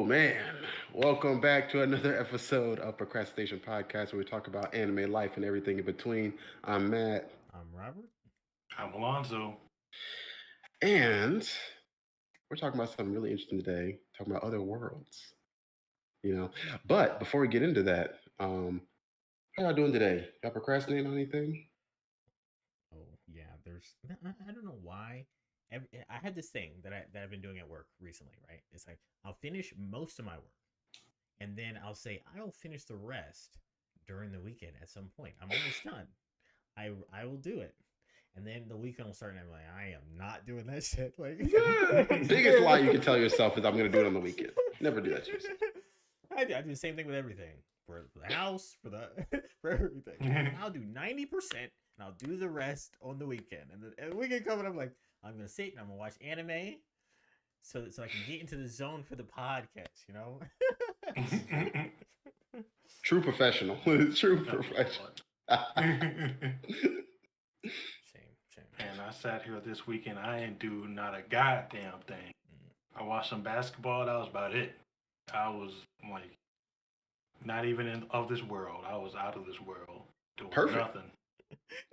man. Welcome back to another episode of Procrastination Podcast where we talk about anime life and everything in between. I'm Matt. I'm Robert. I'm Alonzo. And we're talking about something really interesting today, talking about other worlds. You know. But before we get into that, how y'all doing today? Y'all procrastinating on anything? Oh yeah, I don't know why. I had this thing that I've been doing at work recently, right? It's like I'll finish most of my work, and then I'll say I'll finish the rest during the weekend at some point. I'm almost done. I will do it, and then the weekend will start, and I'm like, I am not doing that shit. Like, Biggest lie you can tell yourself is I'm gonna do it on the weekend. Never do that to yourself. I do the same thing with everything for the house, for the for everything. I'll do 90%, and I'll do the rest on the weekend. And the weekend coming, I'm like, I'm gonna sit and I'm gonna watch anime, so I can get into the zone for the podcast. You know. True professional. True professional. Shame. And I sat here this weekend. I didn't do not a goddamn thing. I watched some basketball. That was about it. I was like, not even of this world. I was out of this world doing Perfect. nothing.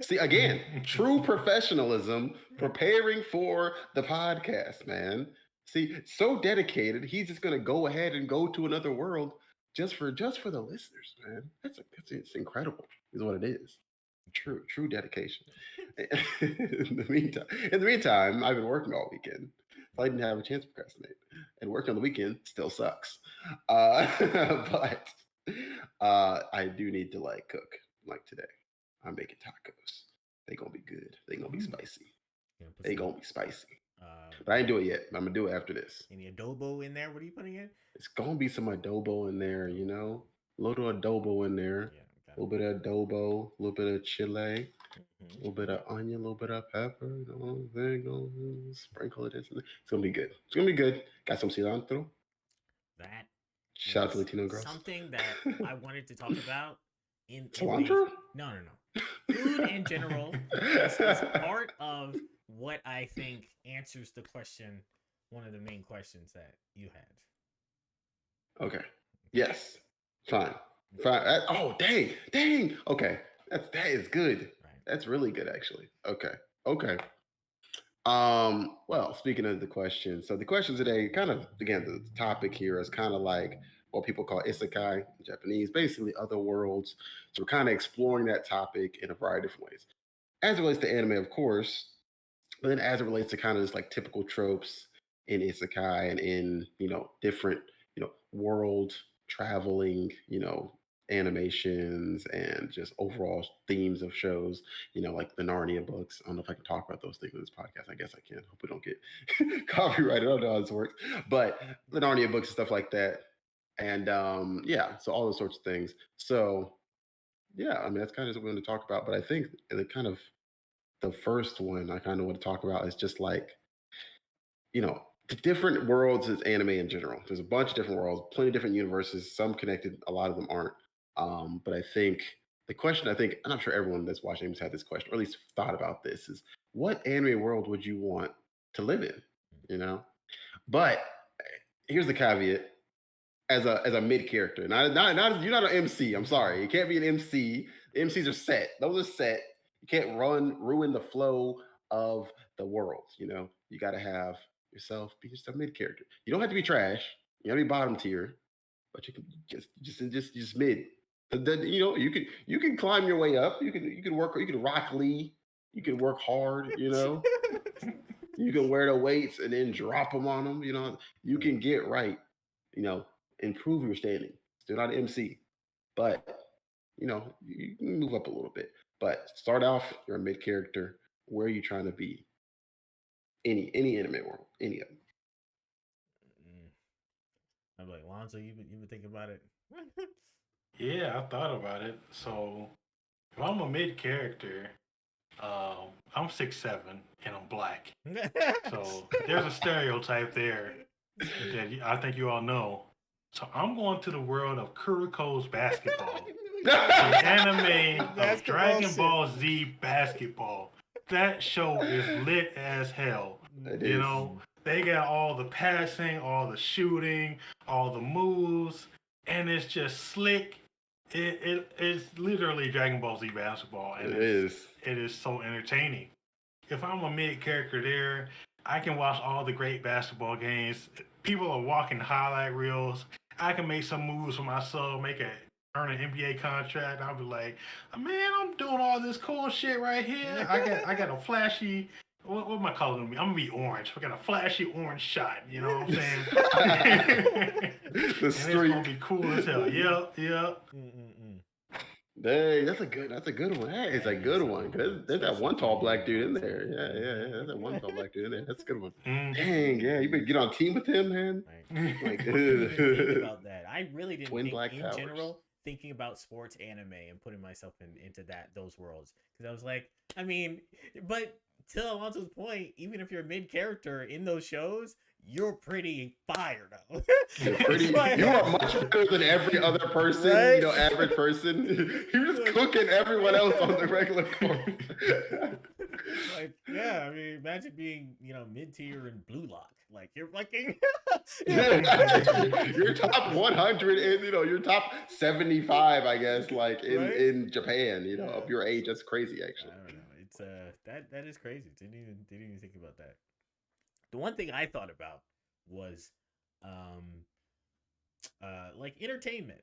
See, again, true professionalism, preparing for the podcast, man. See, so dedicated, he's just gonna go ahead and go to another world just for the listeners, man. It's incredible, is what it is. True dedication. In the meantime, I've been working all weekend, so I didn't have a chance to procrastinate. And working on the weekend still sucks. But I do need to cook like today. I'm making tacos. They gonna be good. They gonna be spicy. They gonna be spicy. But I ain't do it yet. I'm gonna do it after this. Any adobo in there? What are you putting in? It's gonna be some adobo in there, you know. A little adobo in there. A little bit of adobo, a little bit of chile, a little bit of onion, a little bit of pepper. You know, there you go. Sprinkle it in. It's gonna be good. It's gonna be good. Got some cilantro. That Shout out to Latino girls. Something that I wanted to talk about in cilantro. No. Food in general is part of what I think answers the question. One of the main questions that you had. Okay. Yes. Fine. Oh, dang. Okay. That is good. Right. That's really good, actually. Okay. Well, speaking of the question, so the question today, kind of again, the topic here is kind of like what people call Isekai in Japanese, basically other worlds. So we're kind of exploring that topic in a variety of different ways. As it relates to anime, of course, but then as it relates to kind of just like typical tropes in Isekai and in, different, world traveling, animations and just overall themes of shows, like the Narnia books. I don't know if I can talk about those things in this podcast. I guess I can. Hope we don't get copyrighted. I don't know how this works. But the Narnia books and stuff like that. And yeah, so all those sorts of things. So yeah, I mean that's kind of what we're going to talk about. But I think the first one I kind of want to talk about is just like, the different worlds is anime in general. There's a bunch of different worlds, plenty of different universes, some connected, a lot of them aren't. But I think the question, I'm not sure everyone that's watching has had this question, or at least thought about this, is what anime world would you want to live in? But here's the caveat: as a mid character, not you're not an MC. I'm sorry, you can't be an MC. The MCs are set; those are set. You can't ruin the flow of the world. You got to have yourself be just a mid character. You don't have to be trash. You don't have to be bottom tier, but you can just mid. Then you can climb your way up. You can work. You can rock Lee. You can work hard. You can wear the weights and then drop them on them. You can get right. Improve your standing. Still not an MC, but you can move up a little bit. But start off, you're a mid character. Where are you trying to be? Any anime world, any of them. I'm like, Lonzo, you been thinking about it? Yeah, I thought about it. So if I'm a mid character, I'm 6'7" and I'm black. So there's a stereotype there that I think you all know. So I'm going to the world of Kuriko's basketball. The anime of Dragon Ball Z basketball. That show is lit as hell. they got all the passing, all the shooting, all the moves, and it's just slick. It's literally Dragon Ball Z basketball, and It is. it is so entertaining. If I'm a mid character there, I can watch all the great basketball games. People are walking highlight reels. I can make some moves for myself, earn an NBA contract. I'll be like, man, I'm doing all this cool shit right here. I got a flashy. What am I calling me? I'm gonna be orange. I got a flashy orange shot. You know what I'm saying? The and streak. it's gonna be cool as hell. Yep. Dang, that's a good one. That is a good one. There's that one tall black dude in there. Yeah. There's that one tall black dude in there. That's a good one. Dang, yeah, you better get on team with him, man. Right. Like, I didn't even think about that. I really didn't Twin think black in powers. general thinking about sports anime and putting myself into those worlds, because I was like, I mean, but to Alonso's point, even if you're a mid character in those shows, you're pretty fire though. You are much better than every other person, right? Average person. You're just cooking everyone else on the regular course. Like, yeah, I mean, imagine being, mid tier in Blue Lock. Like, you're fucking. You're top 100 and you're top 75, I guess, like in Japan, of your age. That's crazy, actually. I don't know. It's that is crazy. Didn't even think about that. The one thing I thought about was like entertainment.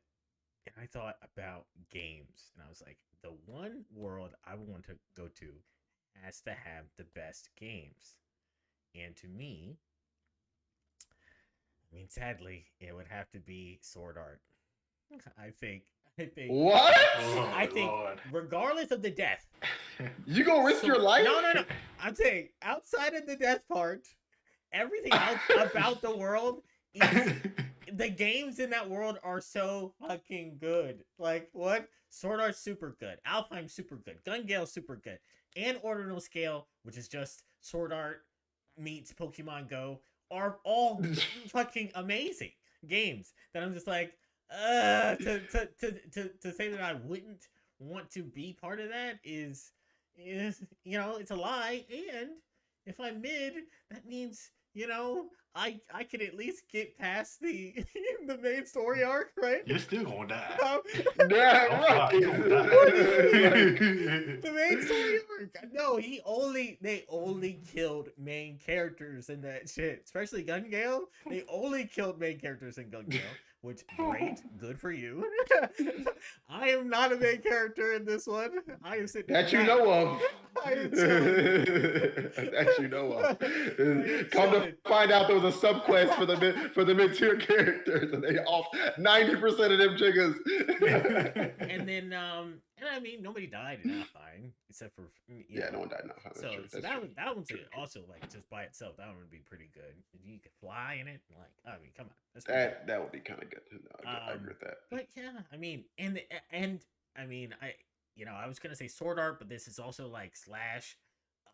And I thought about games. And I was like, the one world I want to go to has to have the best games. And to me, I mean, sadly, it would have to be Sword Art. I think. What? I think, regardless of the death, you gonna risk your life? No. I'm saying, outside of the death part, everything else about the world, the games in that world are so fucking good. Like, what? Sword Art's super good. Alfheim's super good. Gun Gale's super good. And Ordinal Scale, which is just Sword Art meets Pokemon Go, are all fucking amazing games that I'm just like, to say that I wouldn't want to be part of that is it's a lie. And if I'm mid, that means I could at least get past the main story arc, right? You're still gonna die. Right. The main story arc. No, they only killed main characters in that shit. Especially Gun Gale. They only killed main characters in Gun Gale. Which, great, good for you. I am not a main character in this one. I am sitting that you know of. I am chilling. That you know of. Come to find out there was a subquest for the mid-tier characters, and they off 90% of them chiggers. And then, and I mean, nobody died in Alfheim except for no one died in Alfheim. So that one's also like just by itself. That one would be pretty good. You could fly in it. Like, I mean, come on. That would be kind of good. No, I agree with that. But yeah, I mean, and I mean, I was gonna say Sword Art, but this is also like slash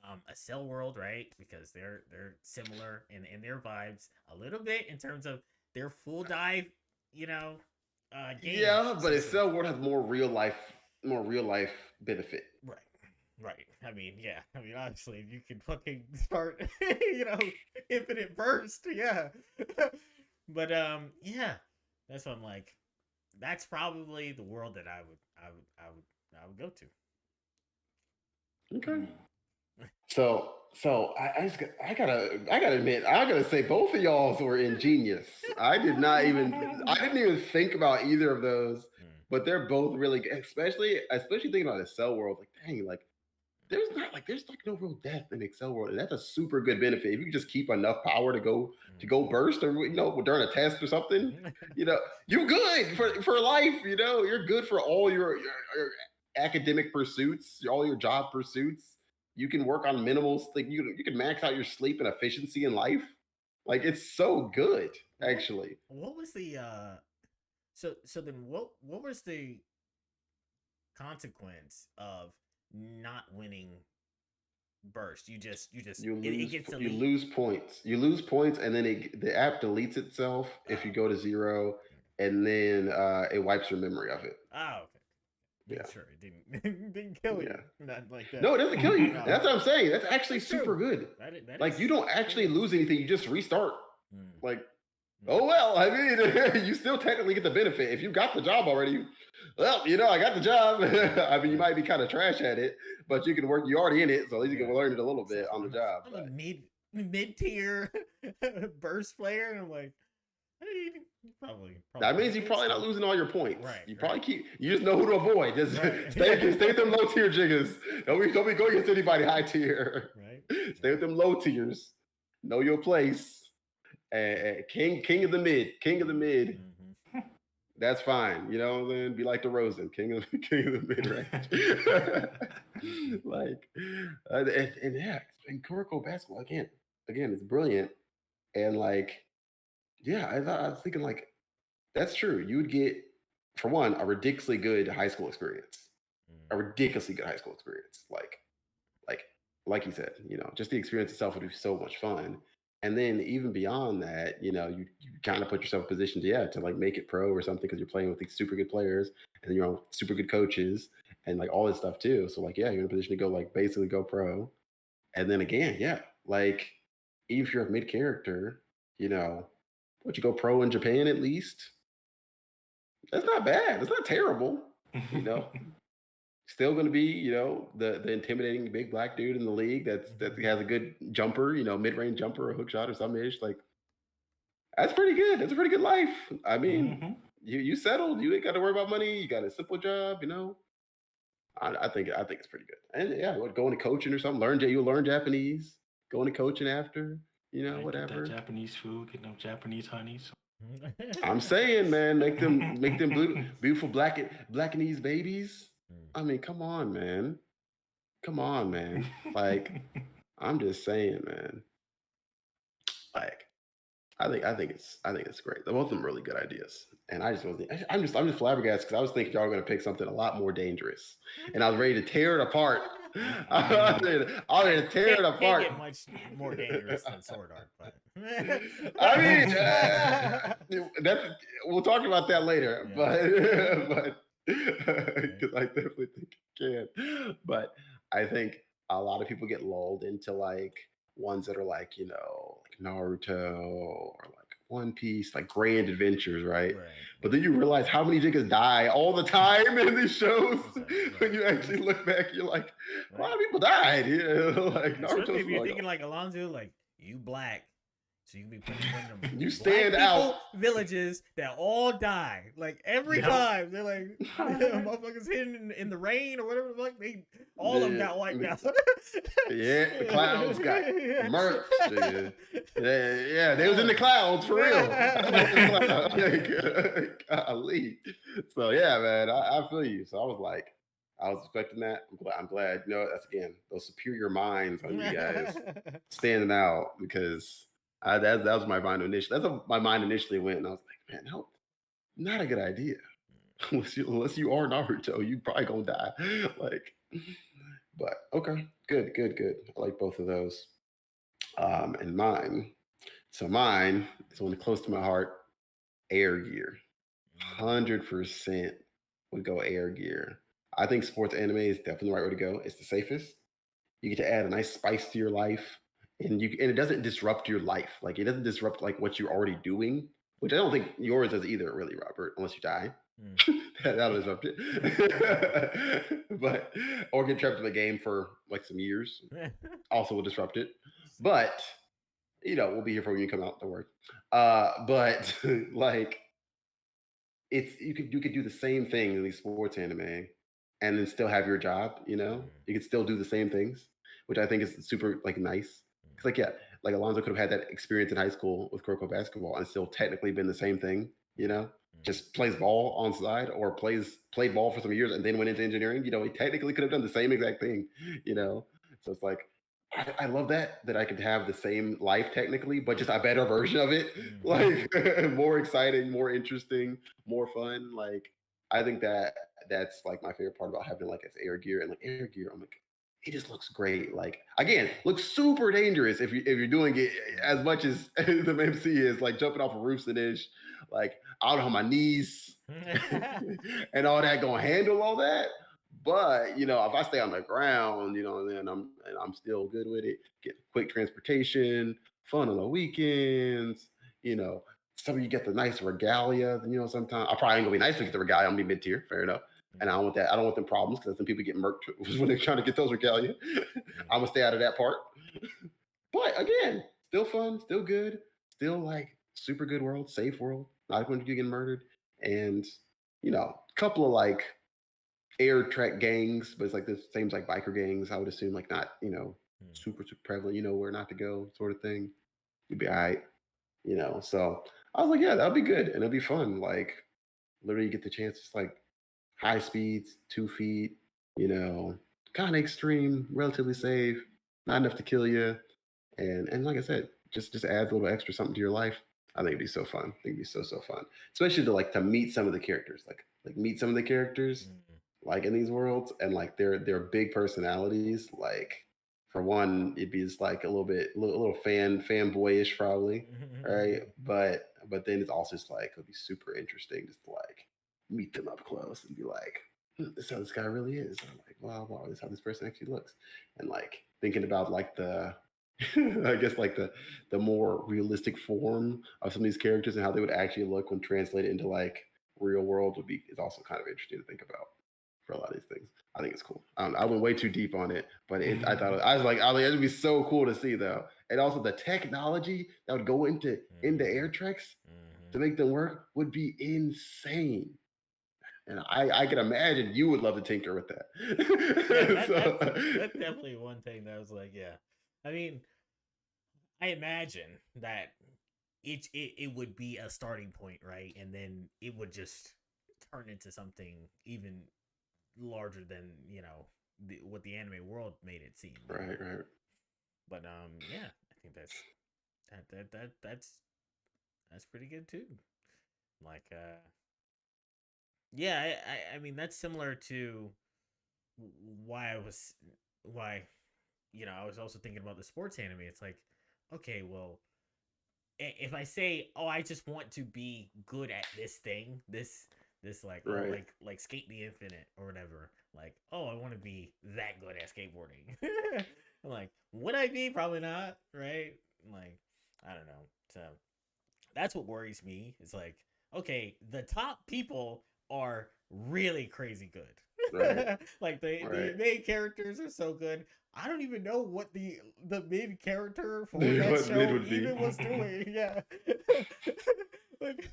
a Cell World, right? Because they're similar in their vibes a little bit in terms of their full dive, games. Yeah, but a Cell World has more real life benefit. Right. I mean, yeah. I mean, obviously, you can fucking start, infinite burst. Yeah. But yeah. That's what I'm like. That's probably the world that I would go to. Okay. So I gotta admit, I gotta say both of y'all's were ingenious. I didn't even think about either of those, but they're both really good. Especially thinking about the Cell World. Like, dang, like there's no real death in Excel World. And that's a super good benefit. If you just keep enough power to go burst, or during a test or something, you're good for life. You're good for all your academic pursuits, all your job pursuits. You can work on minimals. Like you can max out your sleep and efficiency in life. Like, it's so good, actually. What was the so then what was the consequence of not winning burst? You lose points. You lose points, and then the app deletes itself if you go to 0, and then it wipes your memory of it. Oh, okay. Yeah. Sure, it didn't kill you. Yeah. Nothing like that. No, it doesn't kill you. No. That's what I'm saying. That's actually That's super true. good. That Like you don't actually lose anything. You just restart. Mm. Like, oh well. I mean, you still technically get the benefit if you got the job already. Well, I got the job. I mean, you might be kind of trash at it, but you can work. You're already in it, so at least you can learn it a little bit on the job. I'm a mid-tier burst player, and I'm like, probably. That means you're probably not losing all your points. Right. You probably you just know who to avoid. Just stay with them low tier jiggers. Don't be going against anybody high tier. Right. Stay with them low tiers. Know your place. And king of the mid. Mm-hmm. That's fine. You know what I'm saying? Be like DeRozan, king of the mid range. Like, and Kuroko basketball again, it's brilliant. And like, yeah, I was thinking like, that's true. You would get, for one, a ridiculously good high school experience. A ridiculously good high school experience. Like you said, just the experience itself would be so much fun. And then even beyond that, you kind of put yourself in a position to like make it pro or something because you're playing with these super good players and you're on super good coaches and like all this stuff too. So like, yeah, you're in a position to go like basically go pro. And then again, yeah, like even if you're a mid character, would you go pro in Japan at least? That's not bad. It's not terrible. Still going to be, the intimidating big black dude in the league that has a good jumper, mid-range jumper, a hook shot or something ish. Like, that's pretty good. That's a pretty good life. I mean, you settled. You ain't got to worry about money. You got a simple job. I think it's pretty good. And yeah, going to coaching or something. You'll learn Japanese. Going to coaching after, whatever. Get that Japanese food. Get them Japanese honeys. I'm saying, man, make them beautiful Blackanese babies. I mean, come on, man. Like, I'm just saying, man. Like, I think it's great. Both of them really good ideas, and I just wasn't. I'm just flabbergasted because I was thinking y'all were gonna pick something a lot more dangerous, and I was ready to tear it apart. I was ready to tear it apart. Can't get much more dangerous than Sword Art, but I mean, we'll talk about that later. Yeah. But because I definitely think it can. But I think a lot of people get lulled into like ones that are like, like Naruto or like One Piece, like grand adventures, right? But then you realize how many niggas die all the time in these shows. When you actually look back, you're like, a lot of people died. Like Naruto. If you're thinking like Alonzo, like you black. So you can be putting them you stand out villages that all die. Like every time they're like motherfuckers hidden in the rain or whatever. Like all of them got wiped out. Yeah, the clouds got murked. Yeah, they was in the clouds for real. Golly. So yeah, man, I feel you. So I was expecting that. I'm glad. That's again those superior minds on you guys standing out because. That was my mind initially. That's what my mind initially went, and I was like, man, no, not a good idea. Unless you are Naruto, you probably gonna die. Like, but okay, good. I like both of those. And mine. So mine is one close to my heart. Air Gear, 100% would go Air Gear. I think sports anime is definitely the right way to go. It's the safest. You get to add a nice spice to your life. And it doesn't disrupt your life. Like it doesn't disrupt like what you're already doing, which I don't think yours does either, really, Robert, unless you die. That'll disrupt it. But or get trapped in the game for like some years. Also will disrupt it. But we'll be here for when you come out, don't worry. But like you could do the same thing in these sports anime and then still have your job, you could still do the same things, which I think is super like nice. Because like, yeah, like Alonzo could have had that experience in high school with Kuroko basketball and still technically been the same thing, just plays ball on side or played ball for some years and then went into engineering. He technically could have done the same exact thing, So it's like, I love that I could have the same life technically, but just a better version of it, like more exciting, more interesting, more fun. Like I think that's like my favorite part about having like as Air Gear and like Air Gear. I'm like, it just looks great. Like again, looks super dangerous if you're doing it as much as the MC is, like jumping off of roofs and ish. Like I don't know how my knees and all that gonna handle all that. But you know, if I stay on the ground, you know, then I'm still good with it. Get quick transportation, fun on the weekends. You know, some of you get the nice regalia. You know, sometimes I probably ain't gonna be nice to get the regalia. I'm gonna be mid tier, fair enough. And I don't want that. I don't want them problems because some people get murked when they're trying to get those regalia. I'm gonna stay out of that part. But again, still fun, still good, still like super good world, safe world. Not going to get murdered, and you know, a couple of like air trek gangs, but it's like the same as like biker gangs. I would assume like not super prevalent. You know where not to go, sort of thing. You'd be all right. You know, so I was like, yeah, that'll be good and it'll be fun. Like literally, you get the chance. It's like high speeds, 2 feet. You know, kind of extreme, relatively safe, not enough to kill you and like I said, just adds a little extra something to your life. I think it'd be so fun. I think it'd be so fun, especially to meet some of the characters, like meet some of the characters, like in these worlds, and like their big personalities. Like for one, it'd be just like a little fanboyish probably, right? But then it's also just like it'll be super interesting just to like meet them up close and be like, this is how this guy really is. And I'm like, wow, this is how this person actually looks, and like thinking about like the I guess like the more realistic form of some of these characters and how they would actually look when translated into like real world would be is also kind of interesting to think about for a lot of these things. I think it's cool. I went way too deep on it, but I thought I was like it'd be so cool to see though, and also the technology that would go into air treks to make them work would be insane. And I can imagine you would love to tinker with that. Yeah, that's definitely one thing that was like, yeah. I mean, I imagine that it would be a starting point, right? And then it would just turn into something even larger than what the anime world made it seem. Right. But yeah, I think that's pretty good too. Like yeah, I mean that's similar to why I was why I was also thinking about the sports anime. It's like, okay, well, if I say, oh, I just want to be good at this thing, this like Right. like skate the infinite or whatever. Like, oh, I want to be that good at skateboarding. I'm like, would I be? Probably not, right? Like, I don't know. So that's what worries me. It's like, okay, the top people are really crazy good. Right. Like the Right. main characters are so good. I don't even know what the main character for What that mid show would be. even was doing. Yeah. Like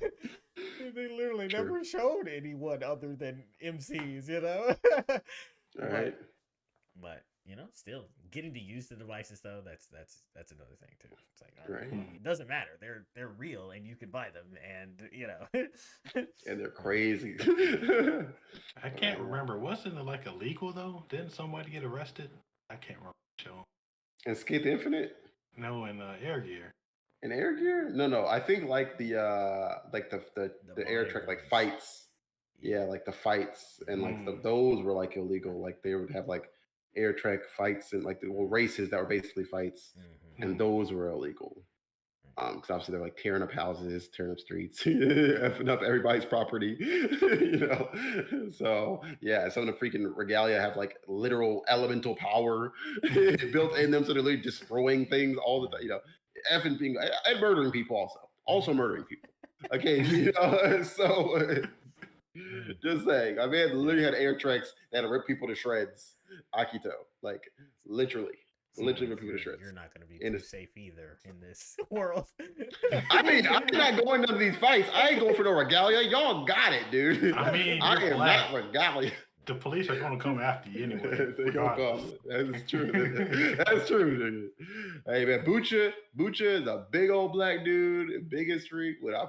they literally True. never showed anyone other than MCs, you know? All right. But still getting to use the devices though, that's another thing too. It's like, Right. it doesn't matter. They're real and you can buy them, and And they're crazy. I can't remember. Wasn't it like illegal though? Didn't somebody get arrested? I can't remember the show. And Skate the Infinite No, in Air Gear. and Air Gear? No. I think like the air track like ones. fights. Yeah, like the fights and like those were like illegal. Like they would have like air track fights and like the races that were basically fights, and those were illegal. Because obviously they're like tearing up houses, tearing up streets, effing up everybody's property, So yeah, some of the freaking regalia have like literal elemental power built in them, so they're literally destroying things all the time. Effing being and murdering people also murdering people. Okay, so just saying, I mean, literally had air treks that rip people to shreds. Akito, like literally. Literally rip people to shreds. You're not going to be too safe either in this world. I mean, I'm not going into these fights. I ain't going for no regalia. Y'all got it, dude. I mean, I am black. not regalia. The police are going to come after you anyway. They gonna come. That's true. That's true, dude. Hey man, Bucha is a big old black dude, biggest streak with a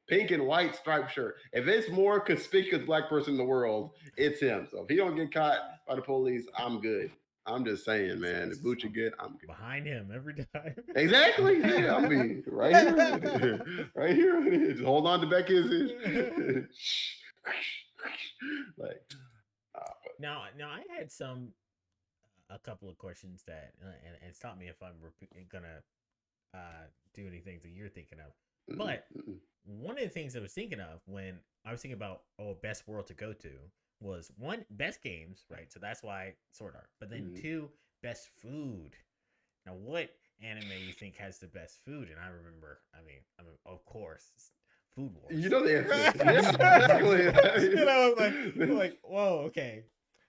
pink and white striped shirt. If it's more conspicuous black person in the world, it's him. So if he don't get caught by the police, I'm good. I'm just saying, man. If Bucha good, I'm good. Behind him every time. Exactly. Yeah, I mean, right here, right here. Just hold on to Becky's. Like. Now I had a couple of questions that and stop me if I'm gonna do anything that you're thinking of. But one of the things I was thinking of when I was thinking about best world to go to was one, best games, right? So that's why Sword Art. But then two, best food. Now, what anime you think has the best food? And I remember, I mean, of course, Food Wars. You know the answer. Exactly. You know, like, whoa, okay.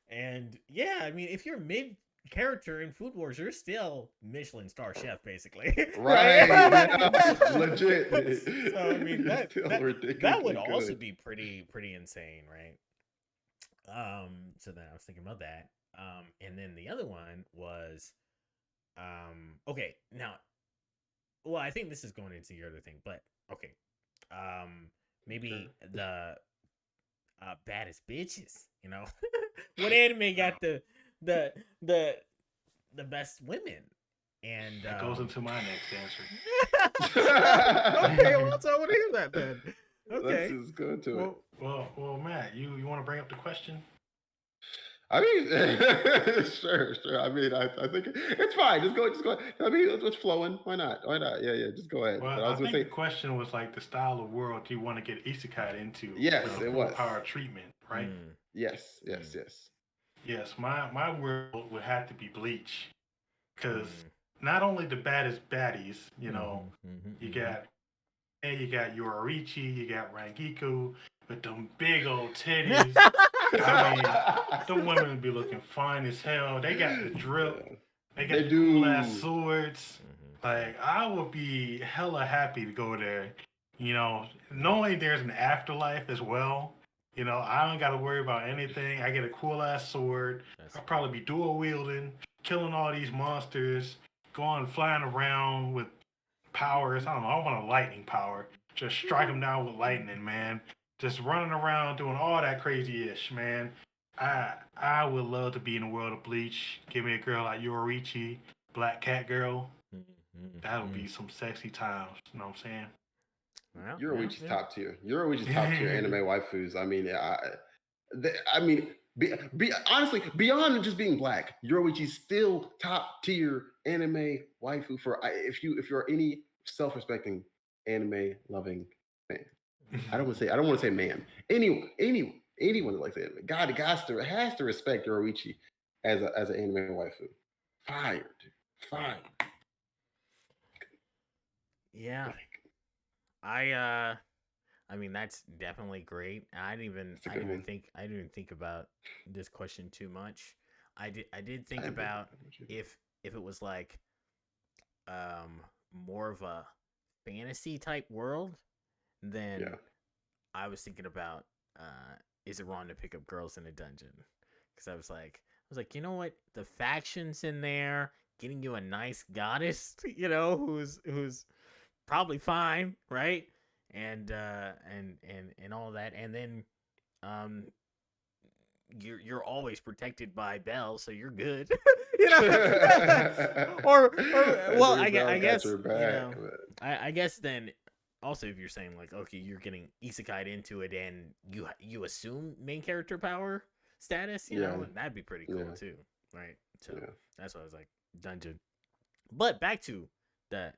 And yeah, I mean, if you're mid character in Food Wars, you're still Michelin star chef, basically. Right. Yeah, legit. So I mean, that would also good. be pretty insane, right? So then I was thinking about that. And then the other one was, okay, now, well, I think this is going into your other thing, but okay, maybe the baddest bitches, you know, what anime got the best women? And that goes into my next answer. Okay, well, so I want to hear that then. Okay, let's just go to it. Well, Matt, you want to bring up the question? I mean, sure. I mean, I think it's fine. Just go. I mean, it's flowing. Why not? Yeah. Just go ahead. Well, But I was think gonna say, the question was like the style of world you want to get isekai into. Yes, with a it full was. power treatment, right? Yes. Yes, my world would have to be Bleach, because not only the baddest baddies, you know, you got Yoruichi, you got Rangiku, with them big old titties. I mean, them women be looking fine as hell. They got the drip. They got the cool ass swords. Like, I would be hella happy to go there. You know, knowing there's an afterlife as well. You know, I don't got to worry about anything. I get a cool ass sword. I'll probably be dual wielding, killing all these monsters, going flying around with powers. I don't know. I want a lightning power. Just strike them down with lightning, man. Just running around doing all that crazy ish, man. I would love to be in the world of Bleach. Give me a girl like Yoruichi, Black Cat Girl. That would be some sexy times. You know what I'm saying? Well, Yoruichi's top tier. Yoruichi's top tier anime waifus. I mean, honestly, beyond just being black, Yoruichi's still top tier anime waifu for if you're any self-respecting anime loving fan. I don't want to say man. Anyone that likes anime, God has to respect Yoruichi as an anime waifu. Fire, dude. Fire. Yeah. I mean, that's definitely great. I didn't even think about this question too much. I did think about if it was like more of a fantasy type world, then I was thinking about is it wrong to pick up girls in a dungeon? Because I was like, you know what? The factions in there, getting you a nice goddess, you know, who's probably fine, right? And all that, and then you're always protected by Belle, so you're good. You know, or well, I guess you know, I guess then also if you're saying like, okay, you're getting isekai'd into it, and you assume main character power status, you know, that'd be pretty cool too, right? So that's why I was like dungeon. But back to the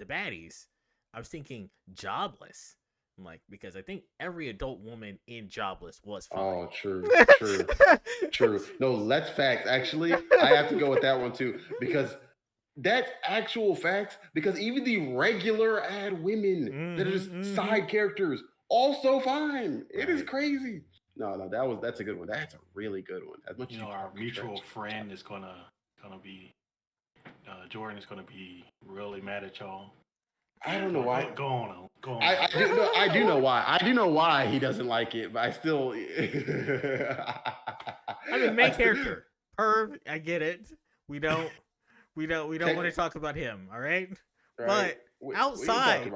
baddies, I was thinking Jobless. I'm like, because I think every adult woman in Jobless was fine. Oh, true. No, that's facts. Actually, I have to go with that one too, because that's actual facts. Because even the regular ad women that are just side characters also fine. It is crazy. No, that's a good one. That's a really good one. As much our mutual friend is gonna be Jordan is gonna be really mad at y'all. I don't know why. Go on. I do know why. I do know why he doesn't like it, but I still. I mean, main character, Perv. I get it. We don't want to talk about him. All right, but outside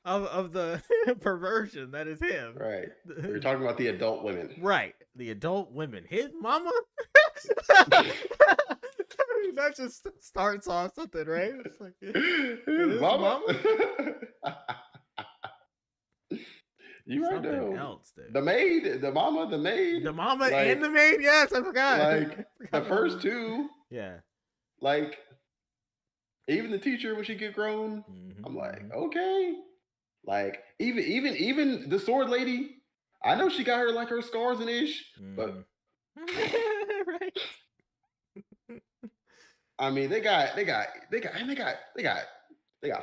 of the perversion that is him, right? We're talking about the adult women, right? The adult women. His mama. That just starts off something, right? It's like, mama. You right there. Something else, dude. The maid, the mama, like, and the maid. Yes, I forgot. Like the first two. Yeah. Like even the teacher when she get grown, I'm like, okay. Like even the sword lady, I know she got her scars and ish, but Right. I mean they got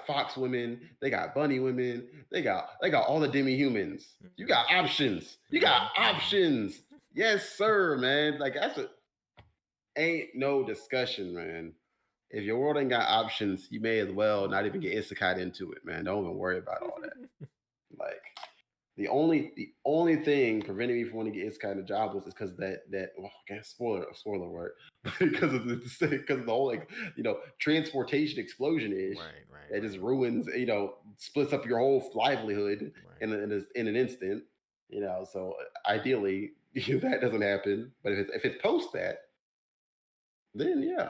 fox women, they got bunny women, they got all the demi humans. You got options. You got options. Yes, sir, man. Like that's a ain't no discussion, man. If your world ain't got options, you may as well not even get isekai into it, man. Don't even worry about all that. Like the only thing preventing me from wanting to get isekai in jobless is because that well, okay, spoiler alert, because of the whole like transportation explosion ish Right, right, that just right. ruins splits up your whole livelihood Right. in an instant. So ideally that doesn't happen. But if it's post that, then yeah,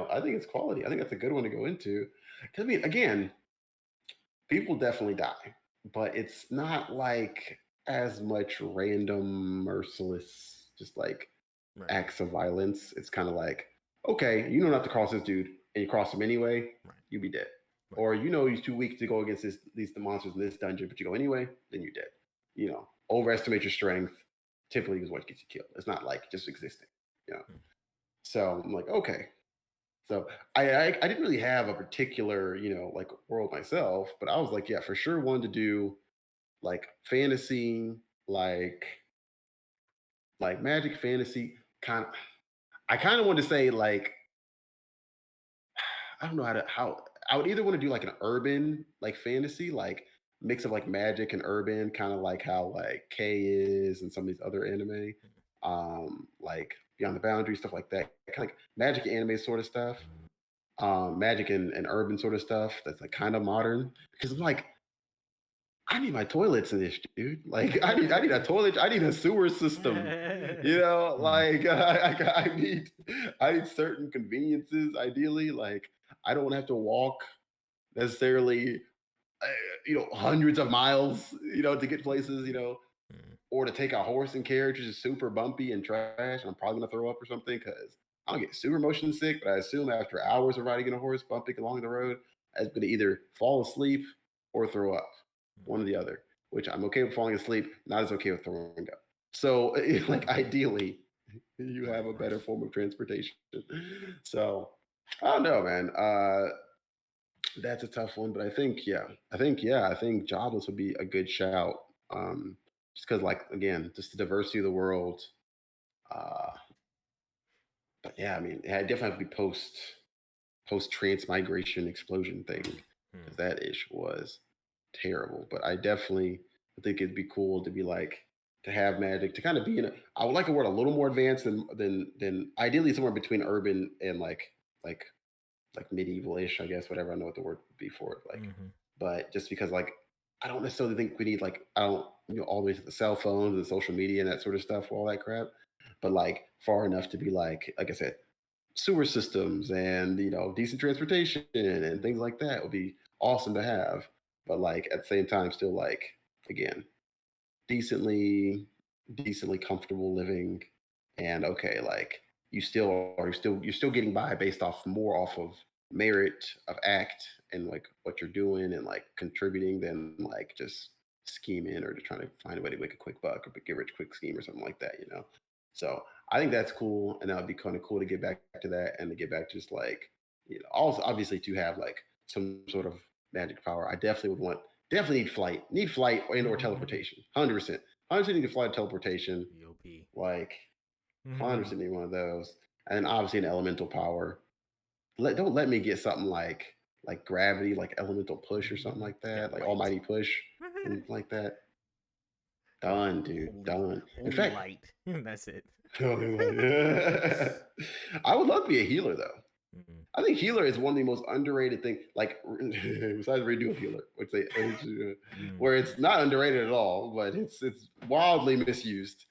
I think it's quality. I think that's a good one to go into. Because I mean, again, people definitely die, but it's not like as much random, merciless, just like Right. acts of violence. It's kind of like, okay, you don't have to cross this dude, and you cross him anyway, Right. you be dead. Right. Or he's too weak to go against these the monsters in this dungeon, but you go anyway, then you're dead. Overestimate your strength. Typically, is what gets you killed. It's not like just existing. You know. So I'm like, okay, so I didn't really have a particular like world myself, but I was like, yeah, for sure wanted to do like fantasy, like magic fantasy kind of. I kind of wanted to say like I don't know how I would either want to do like an urban like fantasy like mix of like magic and urban, kind of like how like K is and some of these other anime, like Beyond the Boundary stuff like that, kind of like magic anime sort of stuff, magic and urban sort of stuff that's like kind of modern. Because I'm like, I need my toilets in this, dude. Like, I need a toilet. I need a sewer system. Like I need certain conveniences. Ideally, like I don't have to walk necessarily, uh, hundreds of miles, to get places, or to take a horse and carriage, which is super bumpy and trash. And I'm probably gonna throw up or something because I don't get super motion sick, but I assume after hours of riding in a horse bumping along the road, I'm gonna either fall asleep or throw up, one or the other. Which I'm okay with falling asleep, not as okay with throwing up. So, like ideally, you have Right, a right. better form of transportation. So, I don't know, man. That's a tough one, but I think jobless would be a good shout. Just because, like, again, just the diversity of the world. Uh, but yeah, I mean, it definitely have to be post transmigration explosion thing because that ish was terrible. But I definitely think it'd be cool to be like to have magic to kind of be in a. I would like a word a little more advanced than ideally somewhere between urban and like like medieval-ish, I guess, whatever. I know what the word would be for it. Like, Mm-hmm. but just because like I don't necessarily think we need like I don't all the way to the cell phones and social media and that sort of stuff, all that crap. But like far enough to be like I said, sewer systems and decent transportation and things like that would be awesome to have. But like at the same time, still like again, decently comfortable living, and okay, like you're still getting by based off of merit of act and like what you're doing and like contributing than like just scheming or just trying to find a way to make a quick buck or get rich quick scheme or something like that. So I think that's cool, and that would be kind of cool to get back to that and to get back to just like also obviously to have like some sort of magic power. I definitely need flight and or teleportation, 100%. 100% need flight teleportation, EOP. like Mm-hmm. 100% need one of those, and obviously an elemental power. Don't let me get something like gravity, like elemental push or something like Yeah, that, like right. almighty push, something like that. Done, dude, done. In Holy fact, light. That's it. I would love to be a healer though. Mm-hmm. I think healer is one of the most underrated things. Like besides redo healer, where it's not underrated at all, but it's wildly misused.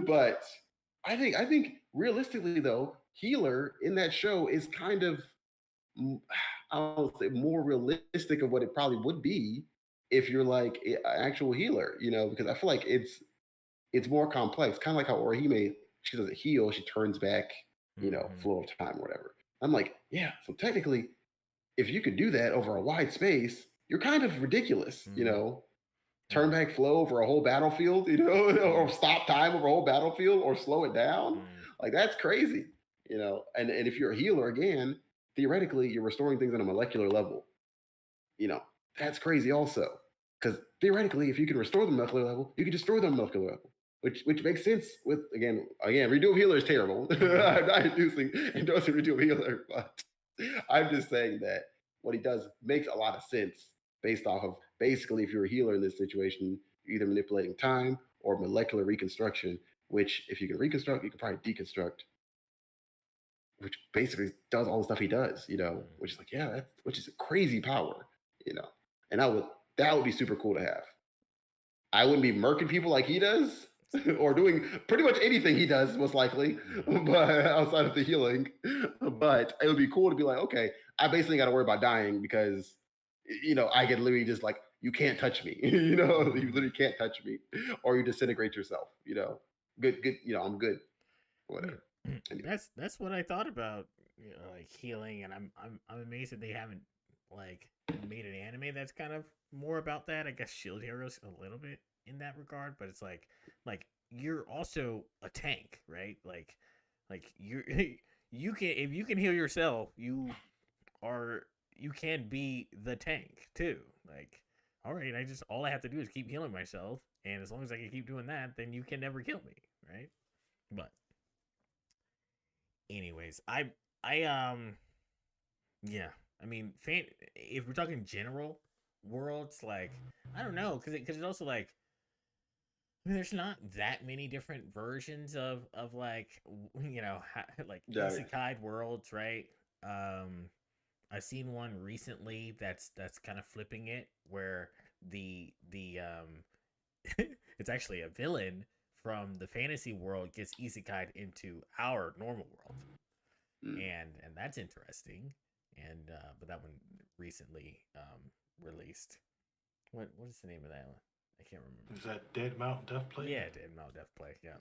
But I think realistically though, healer in that show is kind of I don't say more realistic of what it probably would be if you're like an actual healer, because I feel like it's more complex, kind of like how Orihime, she doesn't heal, she turns back, Mm-hmm. flow of time or whatever. I'm like, yeah, so technically, if you could do that over a wide space, you're kind of ridiculous, you Mm. know. Turn back flow over a whole battlefield, you know, or stop time over a whole battlefield, or slow it down. Like that's crazy, you know. And if you're a healer again, theoretically, you're restoring things on a molecular level. You know, that's crazy also. Because theoretically, if you can restore the molecular level, you can destroy the molecular level. Which makes sense with again, redo of healer is terrible. I'm not endorsing redo of healer, but I'm just saying that what he does makes a lot of sense based off of basically if you're a healer in this situation, you're either manipulating time or molecular reconstruction, which if you can reconstruct, you can probably deconstruct, which basically does all the stuff he does, you know, which is like, yeah, which is a crazy power, you know. And that would be super cool to have. I wouldn't be murking people like he does, or doing pretty much anything he does, most likely, but outside of the healing. But it would be cool to be like, okay, I basically got to worry about dying because, you know, I can literally just like, you can't touch me, you know, you literally can't touch me, or you disintegrate yourself, you know. Good, you know, I'm good, whatever. Anyway. That's what I thought about, you know, like healing, and I'm amazed that they haven't like made an anime that's kind of more about that. I guess Shield Heroes a little bit in that regard, but it's like you're also a tank, right? Like you you can, if you can heal yourself, you can be the tank too. Like, all right, all I have to do is keep healing myself, and as long as I can keep doing that, then you can never kill me, right? But anyways, I yeah, I mean, if we're talking general worlds, like I don't know, because it's also like, I mean, there's not that many different versions of like, you know, like isekai worlds, right? Um, I've seen one recently that's kind of flipping it, where the it's actually a villain from the fantasy world gets isekai'd into our normal world, and that's interesting. And but that one recently released. What is the name of that one? I can't remember. Is that Dead Mount Death Play? Yeah, Dead Mount Death Play. Yeah,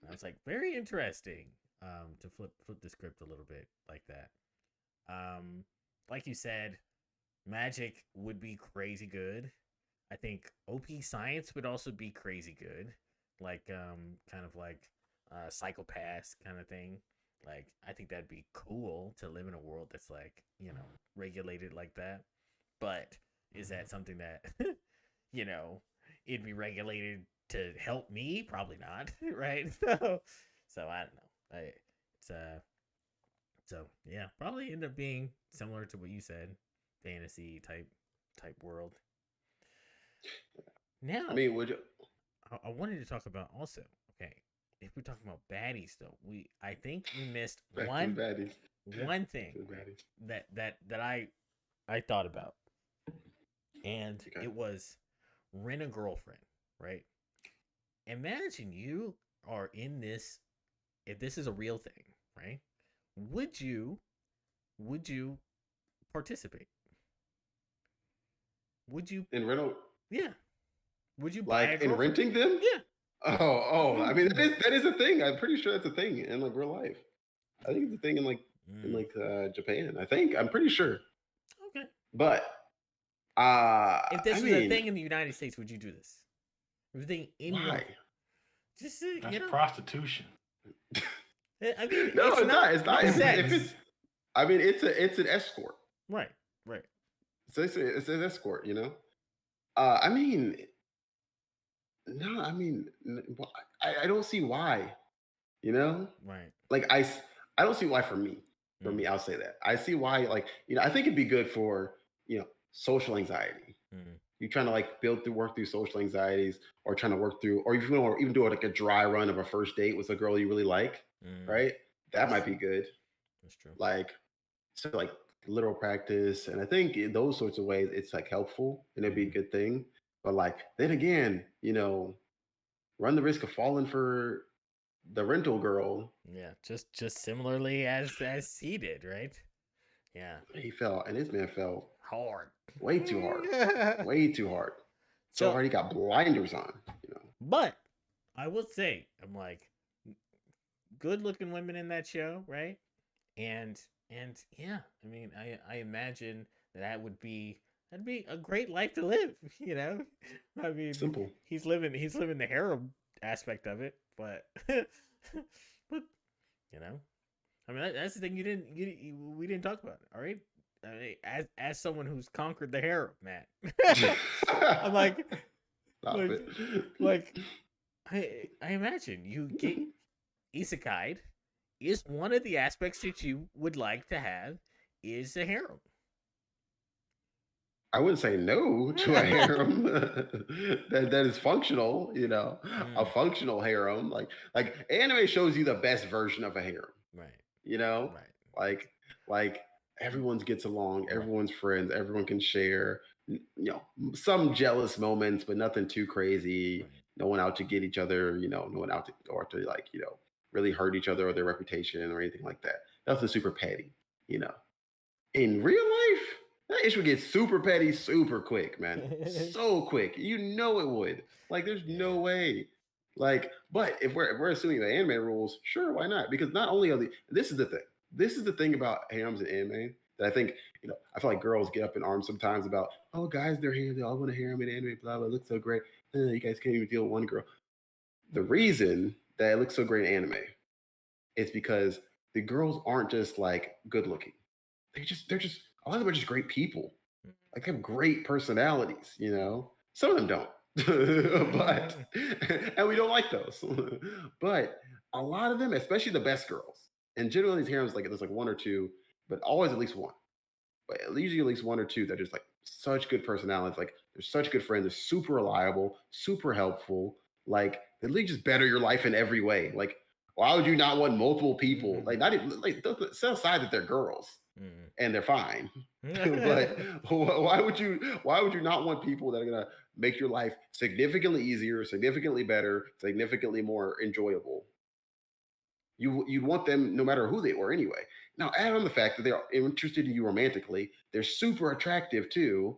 I was like, very interesting. To flip the script a little bit like that. Like you said, magic would be crazy good. I think OP science would also be crazy good. Like kind of like psychopaths kind of thing. Like I think that'd be cool to live in a world that's like, you know, regulated like that. But is that something that you know, it'd be regulated to help me? Probably not, right? So I don't know. It's so yeah, probably end up being similar to what you said, fantasy type world. Now, I mean, would you? I wanted to talk about also. Okay, if we're talking about baddies, though, I think we missed Back to the baddies. one thing that I thought about, and it was rent a girlfriend, right? Imagine you are in this. If this is a real thing, right? Would you participate? Would you in rental? Yeah. Would you buy like in renting them? Yeah. Oh. I mean, that is a thing. I'm pretty sure that's a thing in like real life. I think it's a thing in Japan. I'm pretty sure. Okay. But if this was a thing in the United States, would you do this? Everything in why? Just that's prostitution. I mean, no, it's not. It's not. If it's, I mean, it's an escort. Right. So it's an escort. You know. I mean, no. I mean, I don't see why. You know. Right. Like I don't see why for me. For me, I'll say that. I see why. Like I think it'd be good for social anxiety. You're trying to like work through social anxieties, or trying to work through, or if you want to even do like a dry run of a first date with a girl you really like, right? That might be good. That's true. Like, so like literal practice, and I think in those sorts of ways it's like helpful and it'd be a good thing. But like then again, run the risk of falling for the rental girl. Yeah, just similarly as he did, right? Yeah, he fell, and this man fell hard, way too hard, way too hard. So hard he got blinders on. But I will say, I'm like, good looking women in that show, right? And yeah, I mean, I imagine that would be that'd be a great life to live. I mean, Simple. he's living the harem aspect of it, but but I mean, that's the thing we didn't talk about. All right, I mean, as someone who's conquered the harem, Matt, I'm like, Stop it. like I imagine you get isekai'd is one of the aspects that you would like to have is a harem. I wouldn't say no to a harem that is functional, a functional harem. Like anime shows you the best version of a harem. Right. You know? Right. Like everyone's gets along, Right. everyone's friends, everyone can share, some jealous moments, but nothing too crazy. Right. No one out to get each other, no one out to or to really hurt each other or their reputation or anything like that. Nothing super petty. In real life, that issue would get super petty super quick, man. So quick. It would. Like, there's no way. Like, but if we're assuming the anime rules, sure, why not? Because not only are this is the thing. This is the thing about harems and anime that I think, I feel like girls get up in arms sometimes about, oh, guys, they're harems, they all want a harem in anime, blah, blah, it looks so great. You guys can't even deal with one girl. The reason that it looks so great in anime is because the girls aren't just like good looking. They're just a lot of them are just great people. Like they have great personalities, Some of them don't. But and we don't like those. But a lot of them, especially the best girls, and generally these harems like there's like one or two, but always at least one. But usually at least one or two that are just like such good personalities. Like they're such good friends. They're super reliable, super helpful. Like they really just better your life in every way. Like why would you not want multiple people? Like not even like set aside that they're girls and they're fine. But why would you not want people that are gonna make your life significantly easier, significantly better, significantly more enjoyable? You'd want them no matter who they were anyway. Now add on the fact that they're interested in you romantically, they're super attractive too.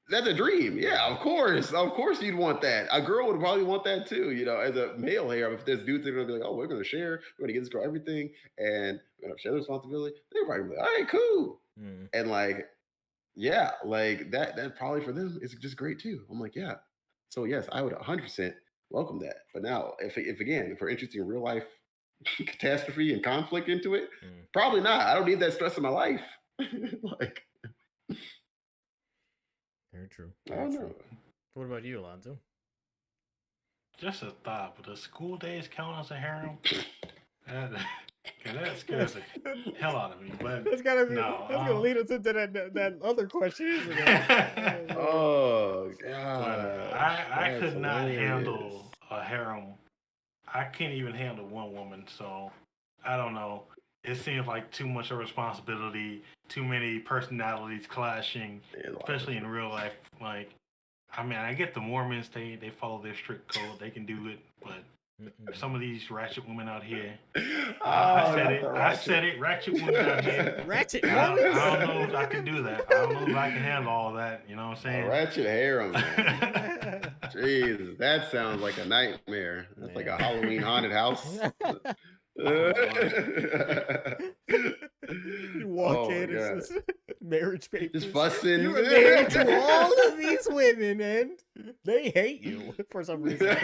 That's a dream. Yeah, of course. Of course you'd want that. A girl would probably want that too, as a male here. If there's dudes that are gonna be like, oh, we're gonna share, we're gonna give this girl everything, and we're gonna share the responsibility, they're probably like, all right, cool. And like, yeah, like that probably for them is just great too. I'm like, yeah. So yes, I would 100% welcome that. But now if we're interested in real life catastrophe and conflict into it, probably not. I don't need that stress in my life. Like very true. I don't know. What about you, Alonzo? Just a thought, but does school days count as a harem? That scares the hell out of me. But that's gonna lead us into that other question, isn't it? Oh god. I could not handle a harem. I can't even handle one woman, so I don't know. It seems like too much of responsibility, too many personalities clashing, especially in real life. Like, I mean, I get the Mormons, they follow their strict code, they can do it, but some of these ratchet women out here, I said it, ratchet women out here. Ratchet I don't know if I can do that. I don't know if I can handle all that, you know what I'm saying? Ratchet harem, man. Jesus, that sounds like a nightmare. That's like a Halloween haunted house. You walk in, it's marriage papers. Just fussing. You were married to all of these women, and they hate you for some reason. And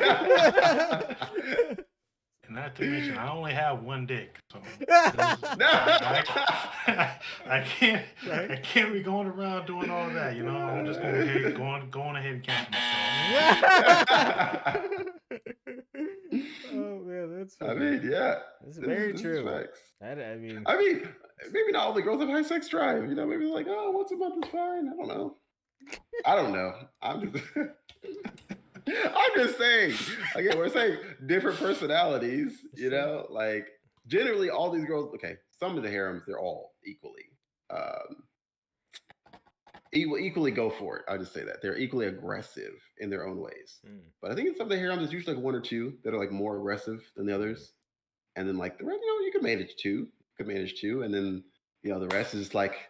not to mention, I only have one dick, so I can't be going around doing all of that. I'm just going ahead and cancel myself. Oh man, that's funny. I mean, yeah, it's very true. I mean, maybe not all the girls have high sex drive. Maybe they're like, oh, once a month is fine. I don't know. I'm just saying. Again, we're saying different personalities. Like generally all these girls. Okay, some of the harems they're all equally. Equally go for it. I'll just say that they're equally aggressive in their own ways. But I think in some of the harems, there's usually like one or two that are like more aggressive than the others, and then like the rest, you could manage two. And then the rest is like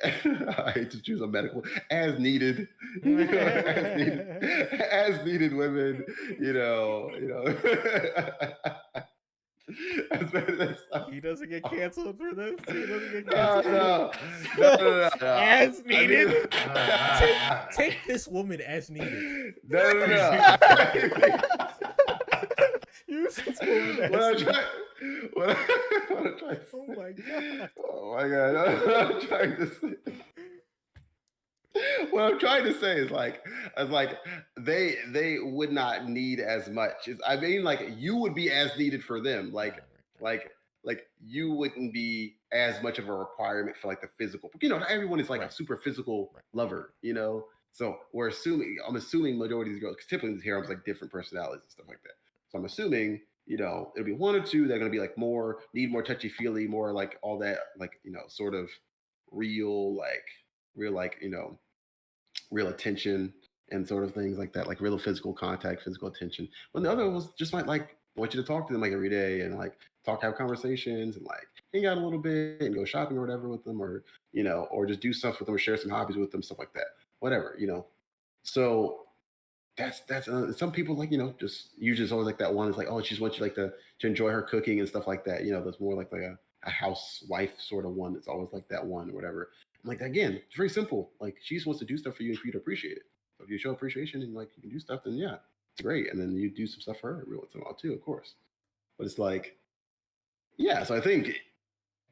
I hate to choose a medical as needed, as needed women. As bad as that He doesn't get canceled for this. He doesn't get no, canceled. no. As I needed. mean, Take this woman as needed. no. Use this woman as What I'm needed. trying, what I'm trying to Oh say. my god. Oh my god. What I'm trying to say. What I'm trying to say is like they would not need as much. I mean, like you would be as needed for them. Right. Like like you wouldn't be as much of a requirement for like the physical. Not everyone is like a Right. super physical Right. lover. So I'm assuming majority of these girls, because typically these harems like different personalities and stuff like that. So I'm assuming it'll be one or two that are going to be like need more touchy feely, more like all that like sort of real like real attention and sort of things like that, like real physical contact, physical attention. When the other was just might like want you to talk to them like every day and like have conversations and like hang out a little bit and go shopping or whatever with them, or or just do stuff with them or share some hobbies with them, stuff like that. Whatever. So that's some people like just usually it's always like that one is like, oh, she just wants you like to enjoy her cooking and stuff like that. That's more like a housewife sort of one. It's always like that one or whatever. I'm like, again, it's very simple. Like she just wants to do stuff for you and for you to appreciate it. So if you show appreciation and like you can do stuff, then yeah, it's great. And then you do some stuff for her every once in a while too, of course. But it's like, yeah. So I think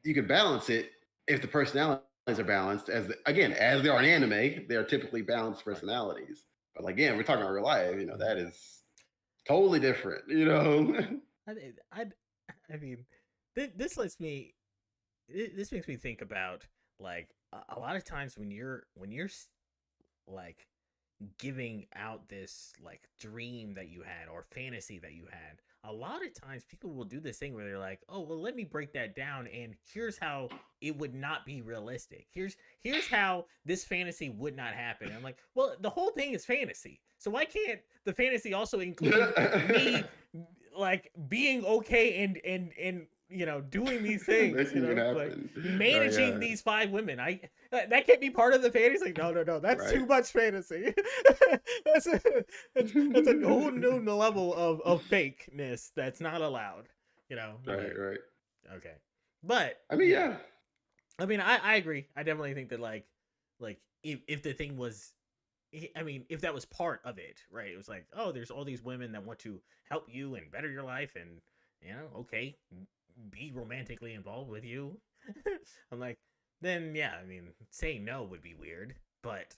you could balance it if the personalities are balanced. As they are in anime, they are typically balanced personalities. But like, again, we're talking about real life. That is totally different. I, I mean, this lets me. This makes me think about like a lot of times when you're like giving out this like dream that you had or fantasy that you had, a lot of times people will do this thing where they're like, oh well, let me break that down and here's how it would not be realistic. Here's how this fantasy would not happen. And I'm like, well, the whole thing is fantasy, so why can't the fantasy also include me like being okay and doing these things, like managing these 5 women. That can't be part of the fantasy. Like, no, that's too much fantasy. that's a whole new level of fakeness that's not allowed. Right. Okay, but I mean, yeah. I mean, I agree. I definitely think that like if the thing was, I mean, if that was part of it, right? It was like, oh, there's all these women that want to help you and better your life, and okay, be romantically involved with you. I'm like, then yeah, I mean, saying no would be weird, but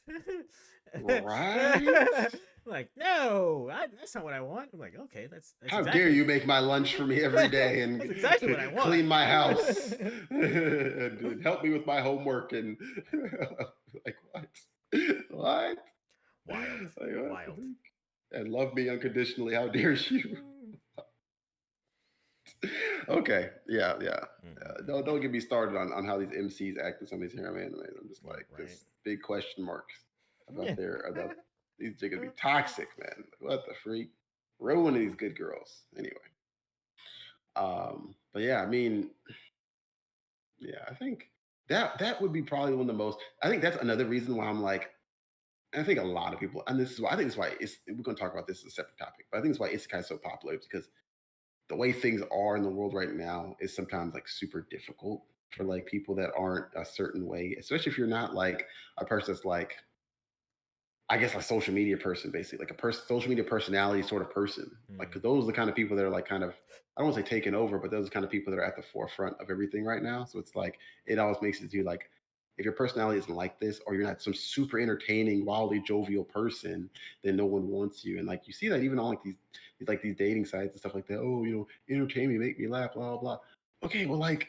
right. Like, no, that's not what I want. I'm like, okay, that's how dare you make my lunch for me every day and that's exactly what I want. Clean my house and help me with my homework and like what? Wild, like, what? Wild, and love me unconditionally. How dare you? Okay, yeah. Don't get me started on how these MCs act in some of these harem animes. I'm just like, this big question marks about these chicks be toxic, man. What the freak? Ruining these good girls. Anyway. But yeah, I mean, yeah, I think that would be probably one of the most. I think that's another reason why I'm like, I think a lot of people, and this is why I think it's why we're going to talk about this as a separate topic, but I think it's why Isekai is so popular because the way things are in the world right now is sometimes like super difficult for like people that aren't a certain way, especially if you're not like a person that's like, I guess, a social media person, basically, like social media personality sort of person. Like, because those are the kind of people that are like kind of, I don't want to say taken over, but those are the kind of people that are at the forefront of everything right now. So it's like, it always makes it do like, if your personality isn't like this, or you're not some super entertaining, wildly jovial person, then no one wants you. And like, you see that even on like these dating sites and stuff like that. Oh, entertain me, make me laugh, blah, blah, blah. Okay, well, like,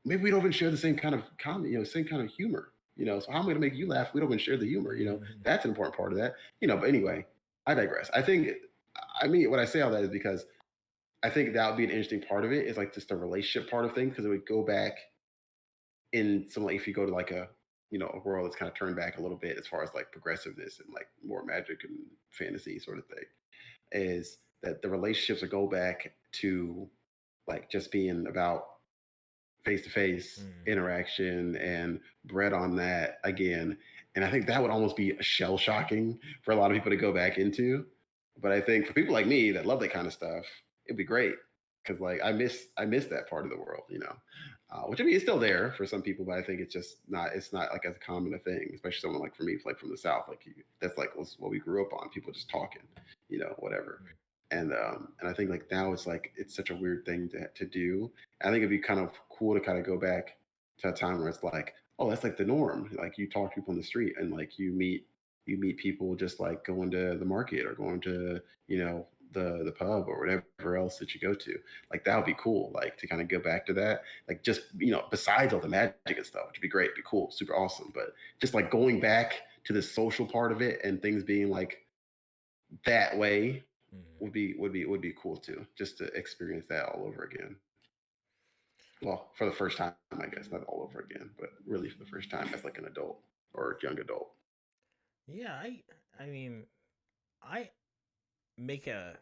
maybe we don't even share the same kind of comedy, same kind of humor. So how am I going to make you laugh? We don't even share the humor. That's an important part of that. But anyway, I digress. I mean, when I say all that is because I think that would be an interesting part of it is like just the relationship part of things because it would go back in some like if you go to like a world that's kind of turned back a little bit as far as like progressiveness and like more magic and fantasy sort of thing is that the relationships would go back to like just being about face to face interaction and bread on that again. And I think that would almost be shell shocking for a lot of people to go back into. But I think for people like me that love that kind of stuff, it'd be great because like I miss that part of the world, which I mean it's still there for some people, but I think it's not like as common a thing, especially someone like for me, like from the South, like that's like what we grew up on, people just talking, whatever. And I think like now it's like it's such a weird thing to do. I think it'd be kind of cool to kind of go back to a time where it's like, oh, that's like the norm. Like you talk to people on the street and like you meet people just like going to the market or going to the pub or whatever else that you go to. Like that would be cool. Like to kind of go back to that. Like just besides all the magic and stuff, which would be great, be cool, super awesome. But just like going back to the social part of it and things being like that way would be cool too. Just to experience that all over again. Well, for the first time, I guess not all over again, but really for the first time as like an adult or young adult. Yeah, I mean, I make a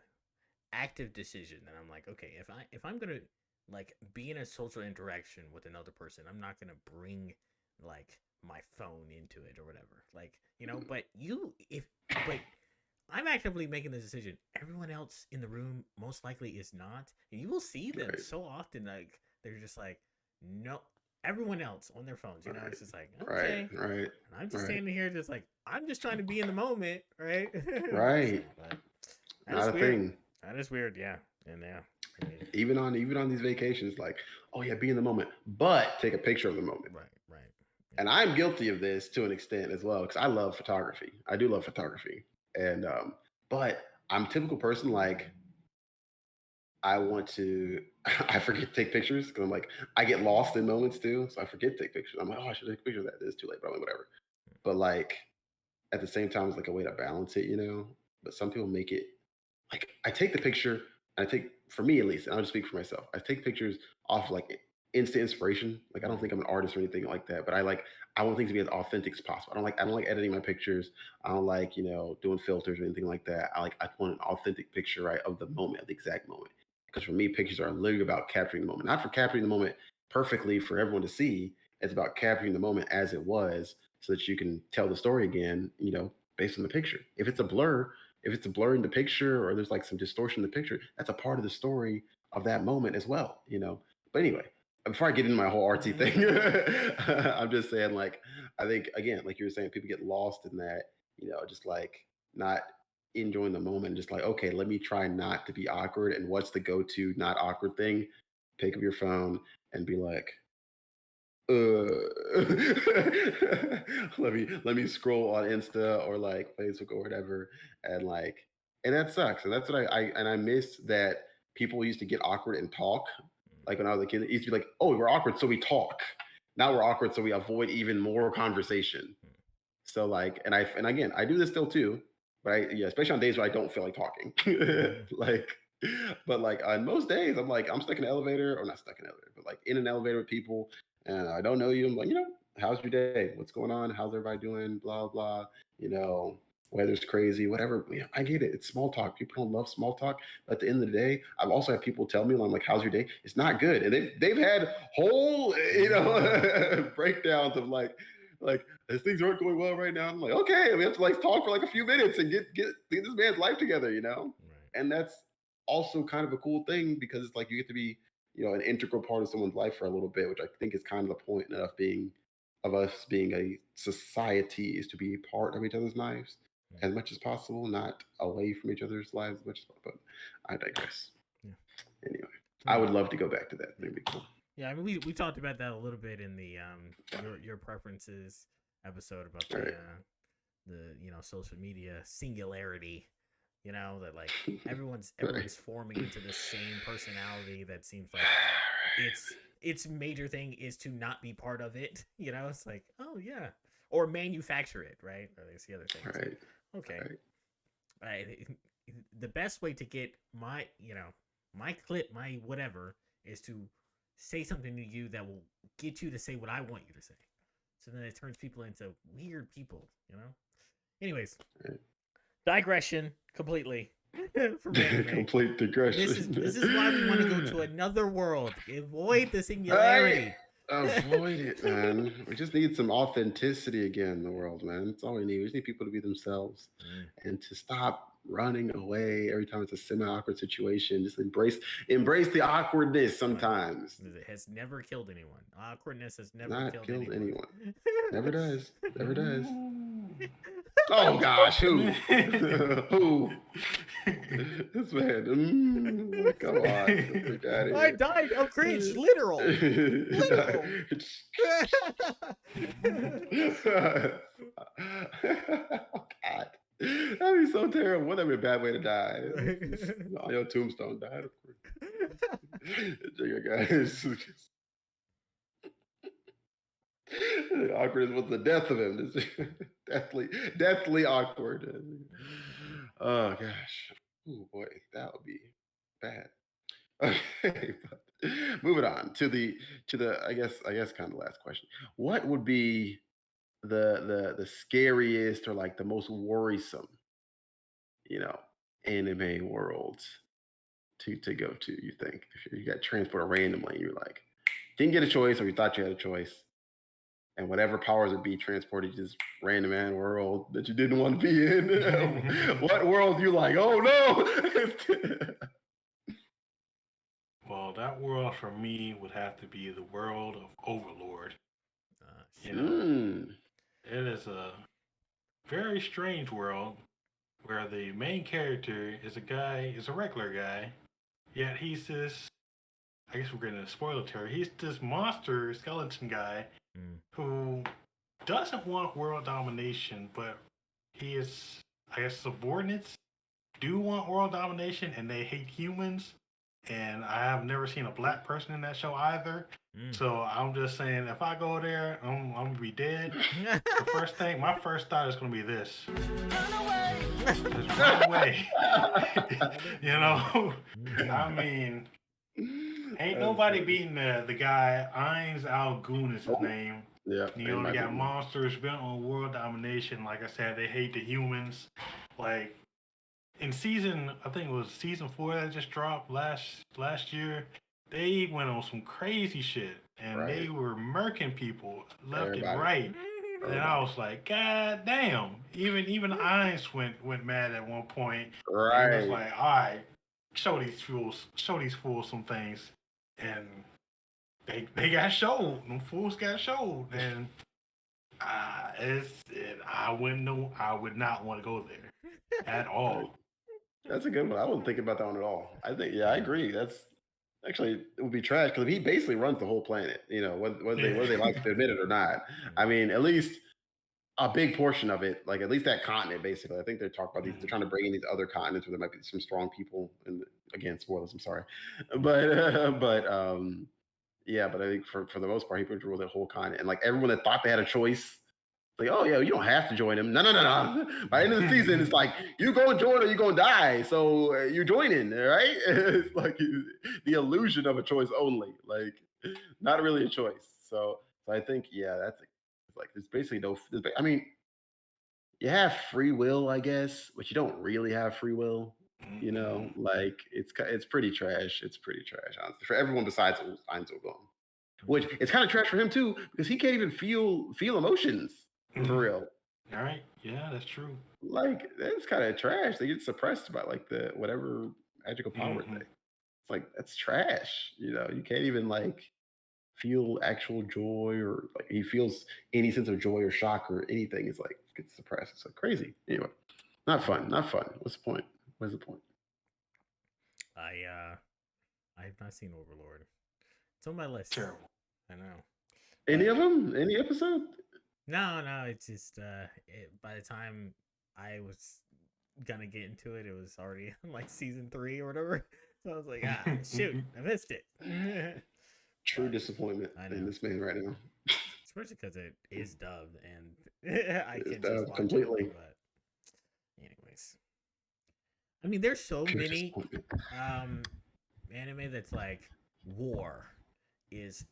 active decision that I'm like, okay, if I'm gonna like be in a social interaction with another person, I'm not gonna bring like my phone into it or whatever. Like, but but I'm actively making the decision. Everyone else in the room most likely is not. And you will see them Right. so often, like they're just like, no, everyone else on their phones. Right. It's just like, Right. okay. Right. And I'm just Right. standing here, just like I'm just trying to be in the moment, right? Right. But that Not is a weird. thing. That is weird, yeah. And yeah, I mean, Even on these vacations, like, oh yeah, be in the moment, but take a picture of the moment. right. And I'm guilty of this to an extent as well because I love photography. I do love photography, and but I'm a typical person like I want to. I forget to take pictures because I'm like I get lost in moments too, so I forget to take pictures. I'm like, oh, I should take a picture of that. It's too late, but I'm like, whatever. But like at the same time, it's like a way to balance it. But some people make it like I take the picture. I take for me at least, and I'll just speak for myself. I take pictures off like instant inspiration. Like I don't think I'm an artist or anything like that, but I want things to be as authentic as possible. I don't like editing my pictures. I don't like doing filters or anything like that. I want an authentic picture right of the moment, of the exact moment. Because for me, pictures are literally about capturing the moment, not for capturing the moment perfectly for everyone to see. It's about capturing the moment as it was, so that you can tell the story again. Based on the picture. If it's a blur in the picture or there's like some distortion in the picture, that's a part of the story of that moment as well. But anyway, before I get into my whole artsy thing, I'm just saying, like, I think again, like you were saying, people get lost in that, just like not enjoying the moment, just like, okay, let me try not to be awkward. And what's the go-to not awkward thing? Pick up your phone and be like, uh, let me scroll on Insta or like Facebook or whatever, and like, and that sucks. And that's what I miss that people used to get awkward and talk. Like when I was a kid, it used to be like, oh, we're awkward, so we talk. Now we're awkward, so we avoid even more conversation. So like, and again, I do this still too, but yeah, especially on days where I don't feel like talking. like, but like on most days, I'm stuck in an elevator, or not stuck in an elevator, but like in an elevator with people, and I don't know you. I'm like, how's your day? What's going on? How's everybody doing? Blah blah. You know, weather's crazy, whatever. I get it. It's small talk. People don't love small talk. But at the end of the day, I've also had people tell me, I'm like, how's your day? It's not good, and they've had whole breakdowns of like as things aren't going well right now. I'm like, okay, we have to like talk for like a few minutes and get this man's life together. Right. And that's also kind of a cool thing because it's like you get to be, an integral part of someone's life for a little bit, which I think is kind of the point of us being a society is to be part of each other's lives as much as possible, not away from each other's lives as much as possible. But I digress. Yeah. Anyway, I would love to go back to that. That'd be cool. Yeah, I mean, we talked about that a little bit in the your preferences episode about the social media singularity. That like everyone's forming into the same personality that seems like its major thing is to not be part of it. It's like, oh yeah, or manufacture it, right? Or there's the other thing. Right. Okay. The best way to get my clip, my whatever, is to say something to you that will get you to say what I want you to say. So then it turns people into weird people. Anyways, digression completely. Complete digression. This is why we want to go to another world. Avoid the singularity. Avoid it, man. We just need some authenticity again in the world, man. That's all we need. We just need people to be themselves and to stop running away every time it's a semi-awkward situation. Just embrace the awkwardness sometimes. It has never killed anyone. Awkwardness has never Not killed killed anyone. Never does. Never does. Oh gosh, who? Who? This man. Come on. Get out of I here. died of cringe. Literal. Literal. Oh, God. That'd be so terrible. Wouldn't that be a bad way to die? On your tombstone, died of guys. Awkward was the death of him. Deathly awkward. Oh gosh. Oh boy, that would be bad. Okay, but moving on to the I guess kind of last question. What would be the scariest or like the most worrisome, you know, anime world to go to? You think if you got transported randomly, you're like didn't get a choice, or you thought you had a choice, and whatever powers would be transported to this random man world that you didn't want to be in. What world you like? Oh no! Well, that world for me would have to be the world of Overlord. You know, it is a very strange world where the main character is a regular guy, yet he's this. I guess we're getting a spoiler territory. He's this monster skeleton guy who doesn't want world domination, but his, I guess, subordinates do want world domination, and they hate humans. And I have never seen a black person in that show either. So I'm just saying, if I go there, I'm gonna be dead. My first thought is gonna be this: run away, just run away. You know, I mean, ain't nobody beating the guy. Ainz Al Gun is his name. Yeah, you know, they got monsters built on world domination. Like I said, they hate the humans. Like in I think it was season 4 that just dropped last year. They went on some crazy shit, and they were murking people left and right. And I was like, God damn! Even Ainz went mad at one point. Right. He was like, all right, show these fools some things, and they got showed. Them fools got showed, and I would not want to go there at all. That's a good one. I wasn't thinking about that one at all. I think, I agree. That's actually, it would be trash because he basically runs the whole planet. You know, whether they like to admit it or not. I mean, at least a big portion of it, like at least that continent, basically. I think they're talking about these. They're trying to bring in these other continents where there might be some strong people. And again, spoilers. I'm sorry, but yeah. But I think for the most part, he would rule the whole continent, and like everyone that thought they had a choice. Like, oh yeah, you don't have to join him. No. By the end of the season, it's like you go and join or you gonna die. So you're joining, right? It's like the illusion of a choice only, like not really a choice. So I think that's like there's basically no. I mean, you have free will, I guess, but you don't really have free will. You know, like it's pretty trash. It's pretty trash, honestly, for everyone besides Ainz Al Gun. Which it's kind of trash for him too because he can't even feel emotions. For real. All right. Yeah, that's true. Like, that's kind of trash. They get suppressed by like the whatever magical power thing. It's like that's trash. You know, you can't even like feel actual joy or like he feels any sense of joy or shock or anything. It's like gets suppressed. It's like crazy. Anyway, not fun. What's the point? What's the point? I've not seen Overlord. It's on my list. Terrible. I know. Any of them? Any episode? No, it's just by the time I was gonna get into it, it was already like season 3 or whatever. So I was like, shoot, I missed it. True disappointment in this man right now. Especially because it is dubbed and I can just watch completely. It, but anyways, I mean, there's so many anime that's like war is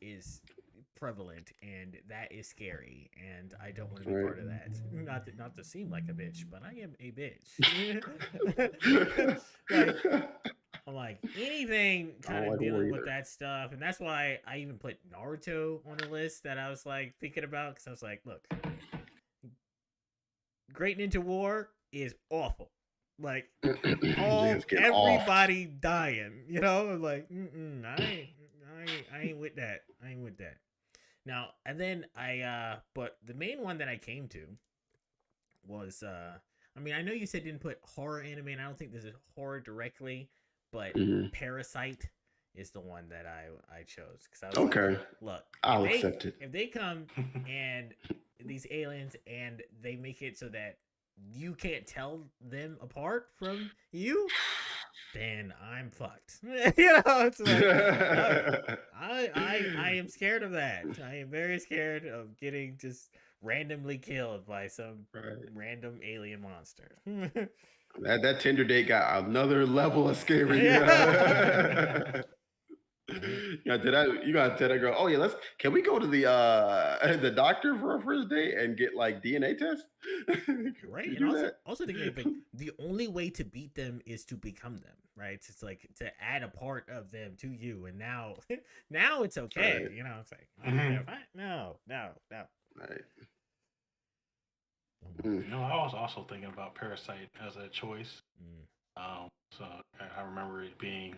prevalent, and that is scary, and I don't want to be part of that. Not to seem like a bitch, but I am a bitch. I'm like anything kind of dealing with that stuff, and that's why I even put Naruto on the list that I was like thinking about, because I was like, look, Great Ninja War is awful. like Niggas getting everybody dying. You know, like I ain't with that. I ain't with that. Now and then but the main one that I came to was I mean, I know you said didn't put horror anime, and I don't think this is horror directly, but Parasite is the one that I chose because I was Okay. like, look, I'll accept it. If they come and these aliens and they make it so that you can't tell them apart from you, then I'm fucked. You know, it's like I am scared of that. I am very scared of getting just randomly killed by some random alien monster. that Tinder date got another level of scary. Yeah, you gotta tell that girl, oh yeah, can we go to the doctor for our first date and get like DNA tests? Right. And also thinking like the only way to beat them is to become them, right? It's like to add a part of them to you, and now it's okay. Right. You know, it's like no. Right. No, I was also thinking about Parasite as a choice. So I remember it being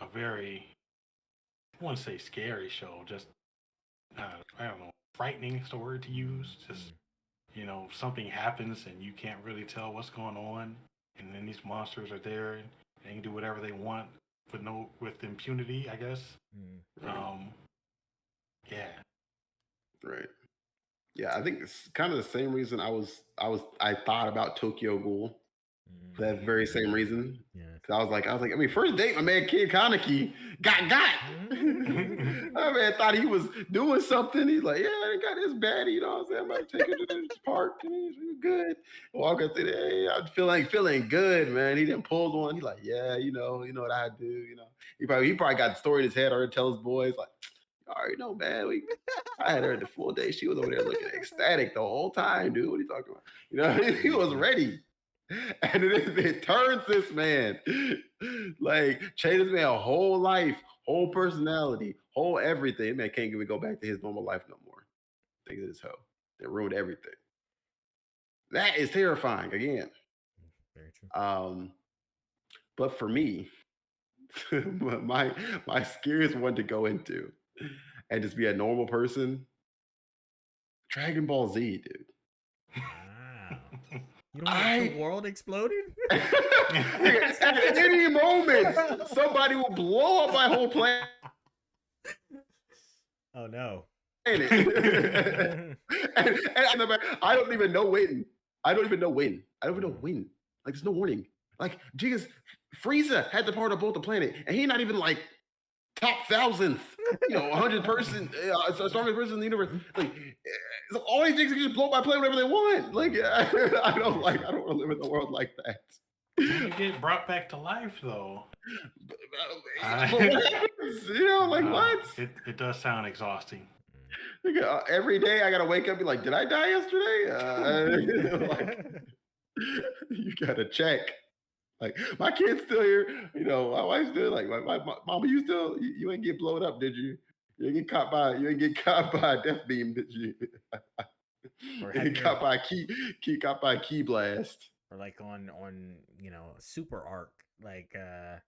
a very, I wouldn't say scary show, just I don't know, frightening is the word to use. Just something happens and you can't really tell what's going on, and then these monsters are there and they can do whatever they want with impunity, I guess. Yeah. Right. Yeah, I think it's kind of the same reason I thought about Tokyo Ghoul. For that very same reason. Yeah. Cause I was like, I mean, first date, my man Kid Kaneki got. My man thought he was doing something. He's like, yeah, I got this baddie, you know what I'm saying? I'm about to take her to this park and he's good. Walking through there, hey, I'm feeling good, man. He didn't pull one. He's like, yeah, you know what I do, you know. He probably got the story in his head already, tell his boys, like, I already know, man. I had her the full day. She was over there looking ecstatic the whole time, dude. What are you talking about? You know, he was ready. And it turns this man, like, changes man a whole life, whole personality, whole everything. Man can't even go back to his normal life no more. Think of this hoe. It ruined everything. That is terrifying again. Very true. But for me, my scariest one to go into and just be a normal person, Dragon Ball Z, dude. Wow. You don't want the world exploded? At any moment, somebody will blow up my whole planet. Oh no. and I don't even know when. Like, there's no warning. Like, Jesus, Frieza had the power to blow up the planet, and he not even like top 1,000th, 100 person, strongest person in the universe. Like, so all these things can just blow up my planet whenever they want. Like, I don't want to live in a world like that. You get brought back to life, though. But what happens? What? It does sound exhausting. Every day I gotta wake up and be like, did I die yesterday? You gotta check. Like, my kid's still here. My wife's still like, my mama, you ain't get blown up, did you? You ain't get caught by a death beam, did you? Or you ain't caught by a key blast. Or like on super arc, like have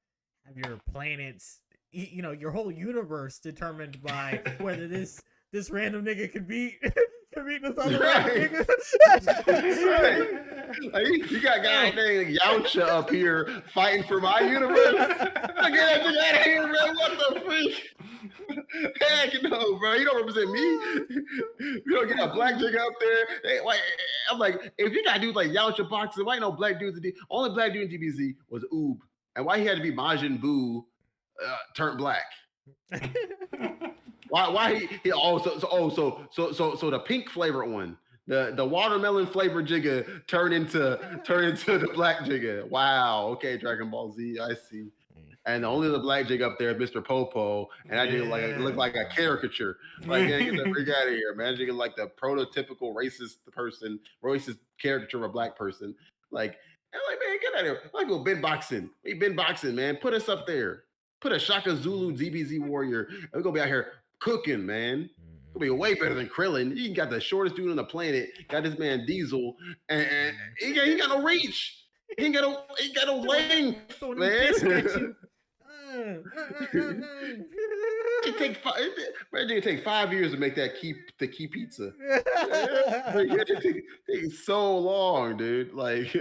your planets, your whole universe determined by whether this random nigga can beat this other random nigga. Right. Like, you got guys named Yamcha up here fighting for my universe. Get that nigga out of here, man. What the freak? Heck no, bro. You don't represent me. You don't get a black nigga up there. I'm like, if you got dudes like Yamcha boxing, why ain't no black dudes? Only black dude in DBZ was Oob. And why he had to be Majin Buu turned black? Why he also so the pink flavored one, the watermelon flavored Jigga turned into the black Jigga. Wow. Okay, Dragon Ball Z, I see. And the only the black Jigga up there is Mr. Popo, and I did look like a caricature. Like, yeah, get the freak out of here, man. Jigga like the prototypical racist caricature of a black person. Like, I'm like, man, get out of here. Like, go bin boxing. We bin boxing, man. Put us up there. Put a Shaka Zulu DBZ warrior. And we're gonna be out here cooking, man. Gonna be way better than Krillin. He got the shortest dude on the planet. Got this man Diesel, and he got no reach. He ain't got no length, Throwing them man. fists at you. It take five. Man, it take 5 years to make the key pizza. It takes so long, dude. Like,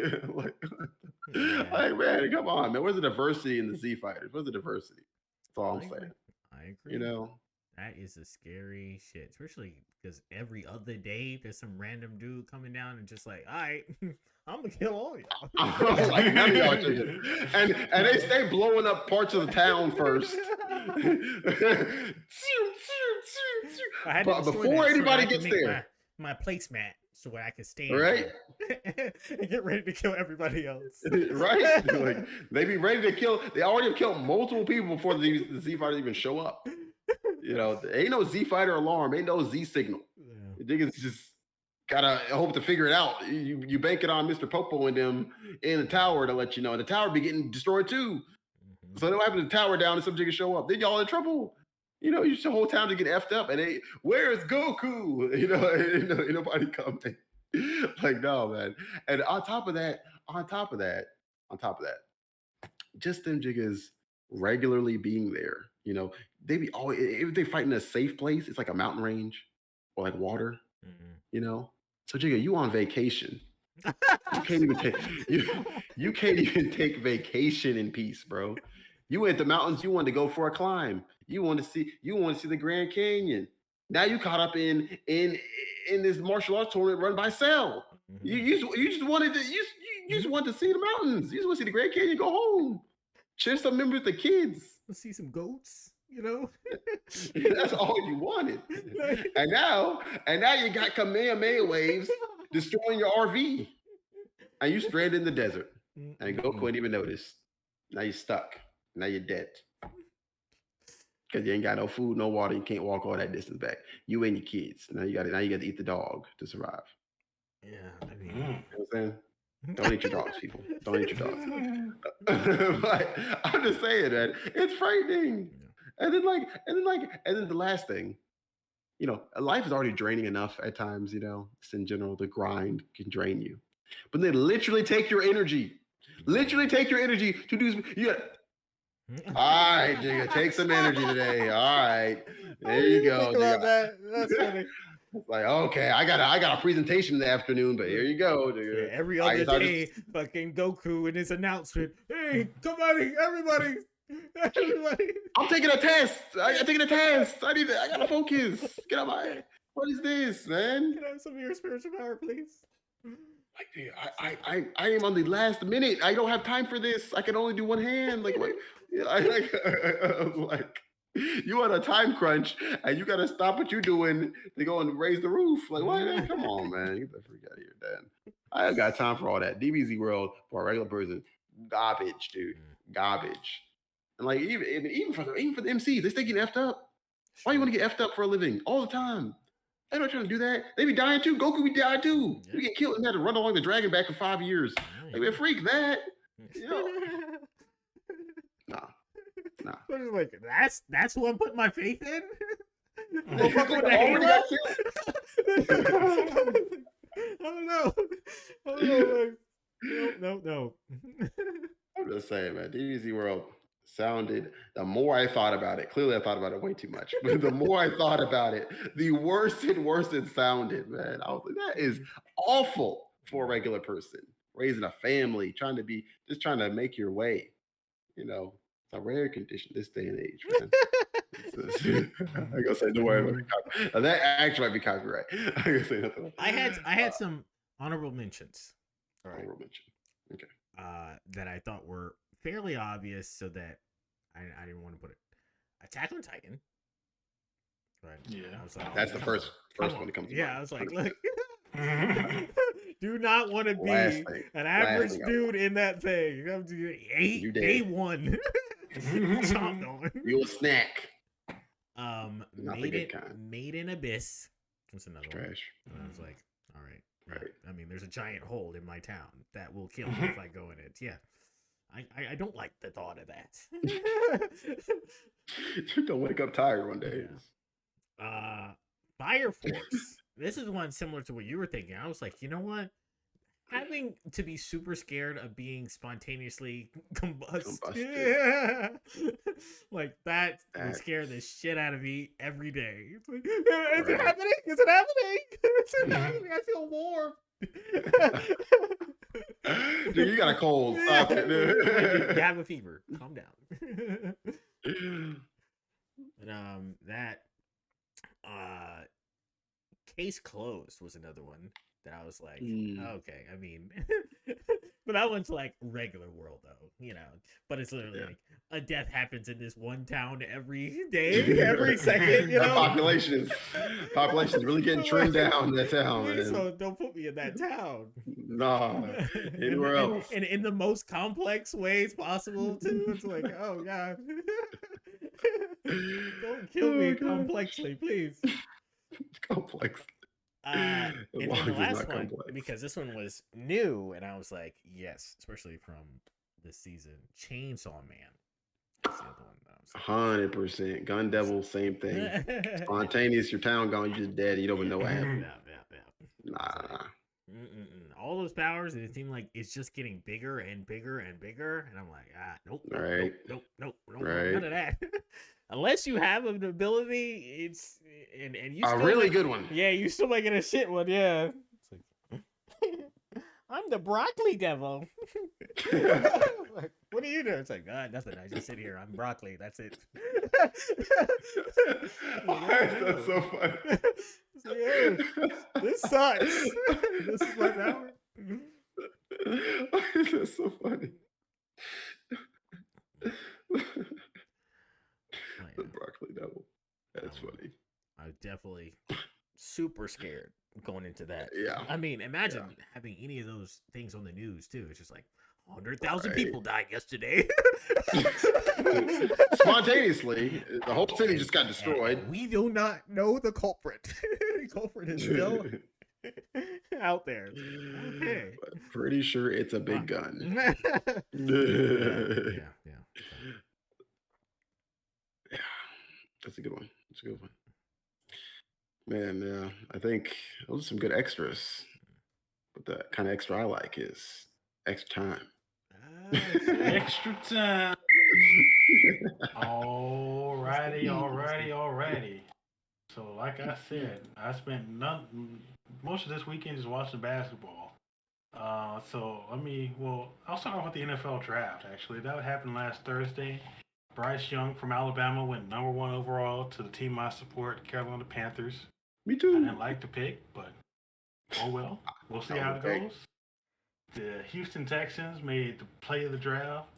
like, man, come on, man. Where's the diversity in the Z fighters? Where's the diversity? That's all I'm saying. I agree. You know, that is a scary shit, especially because every other day there's some random dude coming down and just like, all right, I'm gonna kill all y'all. Like none of y'all chicken. And they stay blowing up parts of the town first. But before anybody gets there, my placemat so I can stand right, and get ready to kill everybody else. Right? Like they be ready to kill. They already have killed multiple people before the Z fighters even show up. You know, ain't no Z fighter alarm, ain't no Z signal. Yeah. Niggas just gotta hope to figure it out. You bank it on Mr. Popo and them in the tower to let you know. And the tower be getting destroyed too. Mm-hmm. So what happens to the tower down and some niggas show up? Then y'all in trouble. You know, the whole town to get effed up. And where's Goku? You know, ain't nobody coming. Like, no, man. And on top of that, just them jiggas regularly being there. You know, they be always, if they fight in a safe place, it's like a mountain range or like water. Mm-hmm. You know, so Jigga, you on vacation? You can't even take you can't even take vacation in peace, bro. You went to the mountains. You wanted to go for a climb. You want to see the Grand Canyon. Now you caught up in this martial arts tournament run by Cell. Mm-hmm. You just wanted to you just wanted to see the mountains. You just want to see the Grand Canyon. Go home. Share some memories with the kids. Let's see some goats. You know, that's all you wanted. And now you got Kamehameha waves destroying your RV, and you stranded in the desert. And Goku didn't even notice. Now you're stuck. Now you're dead because you ain't got no food, no water. You can't walk all that distance back. You and your kids. Now you got to eat the dog to survive. Yeah, I mean, you know what I'm saying? Don't eat your dogs, people. Don't eat your dogs. But I'm just saying that it's frightening. Yeah. And then the last thing, you know, life is already draining enough at times, you know, just in general, the grind can drain you. But they literally take your energy. Literally take your energy to do, all right, Jigga, take some energy today. All right. There you go. That's funny. It's like, okay, I got a presentation in the afternoon, but here you go, dude. Yeah, every other day, fucking Goku in his announcement, hey, everybody. I'm taking a test. I'm taking a test. I gotta focus. Get out my. What is this, man? Can I have some of your spiritual power, please? Like, dude, I am on the last minute. I don't have time for this. I can only do one hand. Like, what? Like, you on a time crunch and you gotta stop what you're doing to go and raise the roof. Like, what? Come on, man. Get the freak out of here, Dan. I ain't got time for all that. DBZ world for a regular person, garbage, dude. Garbage. And like even for the MCs, they stay getting effed up. Why you want to get effed up for a living all the time? They're not trying to do that. They be dying too. Goku be dying too. You get killed and had to run along the dragon back for 5 years. Like, man, freak that. You know? Nah. Like, that's who I'm putting my faith in. I don't know. Like, no. I'm just saying, man. DBZ World sounded. The more I thought about it, clearly I thought about it way too much. But the more I thought about it, the worse it sounded, man. I was like, that is awful for a regular person raising a family, trying to make your way. You know. It's a rare condition this day and age, man. I gotta say, don't worry about it. That actually might be copyright. I gotta say nothing. I had some honorable mentions. All right. Honorable mention. Okay. That I thought were fairly obvious, so that I didn't want to put it. Attack on Titan. Right. Yeah. Like, that's the first one that comes. Yeah, I was like, look. Do not want to be an average dude in that thing. You have to do day one. You'll snack. Made in Abyss. What's another trash one? I was like, all right. I mean, there's a giant hole in my town that will kill me if I go in it. Yeah. I don't like the thought of that. You don't wake up tired one day. Yeah. Fire Force. This is one similar to what you were thinking. I was like, you know what? having to be super scared of being spontaneously combusted. Like that would scare the shit out of me every day. It's like, is it happening? Is it happening? Is it happening? I feel warm. Dude, you got a cold. Stop it, dude. You have a fever. Calm down. But that Case Closed was another one that I was like, okay. I mean, but that one's like regular world though, you know. But it's literally like a death happens in this one town every day, every second. You know, population is really getting trimmed down in that town, man. So don't put me in that town. Nah, anywhere else. And in the most complex ways possible too. It's like, oh god, don't kill me complexly, please. Complex. And the last one, because this one was new, and I was like, yes, especially from this season, Chainsaw Man. That's the other one that I was like, 100%. Gun Devil, same thing. Spontaneous, your town gone, you just dead. You don't even know what happened. Nah. All those powers, and it seemed like it's just getting bigger and bigger and bigger. And I'm like, nope, none of that. Unless you have an ability, it's and you a really good one. Yeah, you still making a shit one. Yeah, it's like, I'm the broccoli devil. Like, what do you do? It's like, nothing. I just sit here. I'm broccoli. That's it. That's so funny. So, yeah, this sucks. This is my power. That's so funny. The broccoli devil. That's funny. I was definitely super scared going into that. Yeah. I mean, imagine having any of those things on the news too. It's just like 100,000 people died yesterday. Spontaneously, the whole city just got destroyed. And we do not know the culprit. The culprit is still out there. Okay. But pretty sure it's a big gun. Yeah. That's a good one. That's a good one. Man, yeah, I think those are some good extras. But the kind of extra I like is extra time. Extra time. Alrighty. So, like I said, I spent most of this weekend just watching basketball. I'll start off with the NFL draft, actually. That happened last Thursday. Bryce Young from Alabama went number 1 overall to the team I support, Carolina Panthers. Me too. I didn't like the pick, but oh well. We'll see how it goes. The Houston Texans made the play of the draft.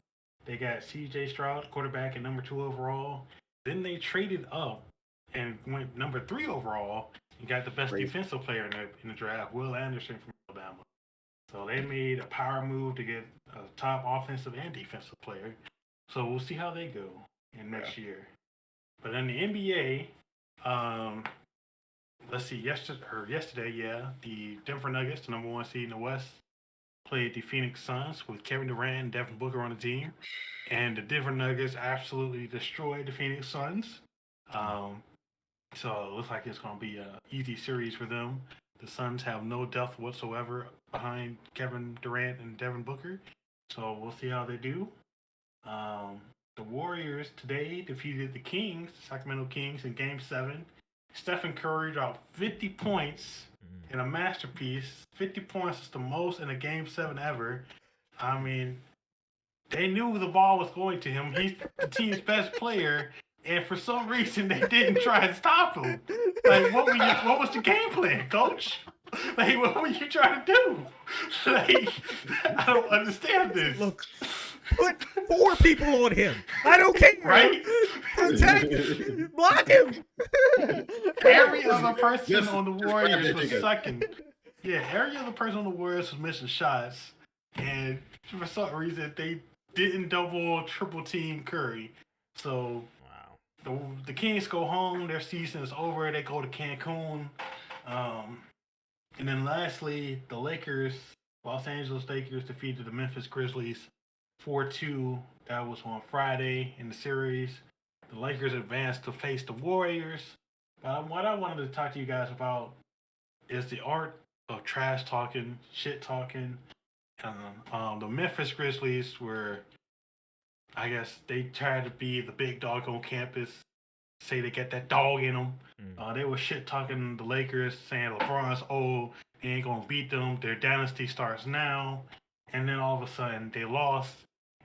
They got C.J. Stroud, quarterback, at number 2 overall. Then they traded up and went number 3 overall and got the best defensive player in the draft, Will Anderson from Alabama. So they made a power move to get a top offensive and defensive player. So we'll see how they go in next year. But in the NBA, let's see, yesterday, the Denver Nuggets, the number 1 seed in the West, played the Phoenix Suns with Kevin Durant and Devin Booker on the team. And the Denver Nuggets absolutely destroyed the Phoenix Suns. So it looks like it's going to be an easy series for them. The Suns have no depth whatsoever behind Kevin Durant and Devin Booker. So we'll see how they do. The Warriors today defeated the Sacramento Kings, in Game 7. Stephen Curry dropped 50 points in a masterpiece. 50 points is the most in a Game 7 ever. I mean, they knew the ball was going to him. He's the team's best player, and for some reason they didn't try to stop him. Like, what was the game plan, coach? Like, what were you trying to do? Like, I don't understand this. Look, put 4 people on him. I don't care. Right? Protect, block him. Every other person on the Warriors was sucking. Yeah, every other person on the Warriors was missing shots. And for some reason, they didn't double, triple team Curry. So, the Kings go home. Their season is over. They go to Cancun. And then lastly, the Los Angeles Lakers defeated the Memphis Grizzlies 4-2. That was on Friday in the series. The Lakers advanced to face the Warriors. What I wanted to talk to you guys about is the art of trash talking, shit talking. The Memphis Grizzlies were, I guess, they tried to be the big dog on campus, say they got that dog in them. They were shit talking the Lakers, saying LeBron's old, they ain't gonna beat them. Their dynasty starts now, and then all of a sudden they lost,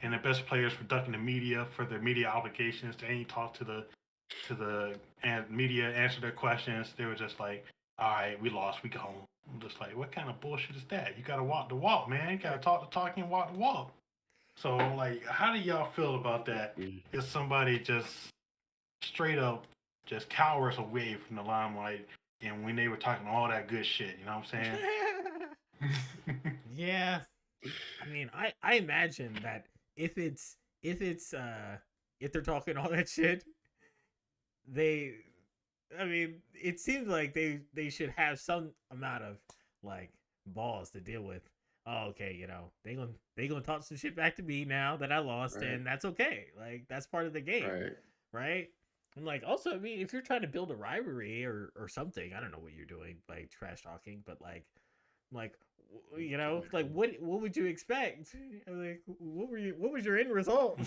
and the best players were ducking the media for their media obligations. They ain't talk to the media, answer their questions. They were just like, "All right, we lost, we go home." I'm just like, what kind of bullshit is that? You gotta walk the walk, man. You gotta talk the talk and walk the walk. So, like, how do y'all feel about that? If somebody just straight up just cowers away from the limelight, and when they were talking all that good shit, you know what I'm saying? Yeah, I mean, I imagine that if they're talking all that shit, they, I mean, it seems like they should have some amount of like balls to deal with. Oh, okay, they gonna talk some shit back to me now that I lost, Right. and that's okay. Like that's part of the game, right? I'm like, also, I mean, if you're trying to build a rivalry or something, I don't know what you're doing, like trash talking, but like like what would you expect? Like, what was your end result?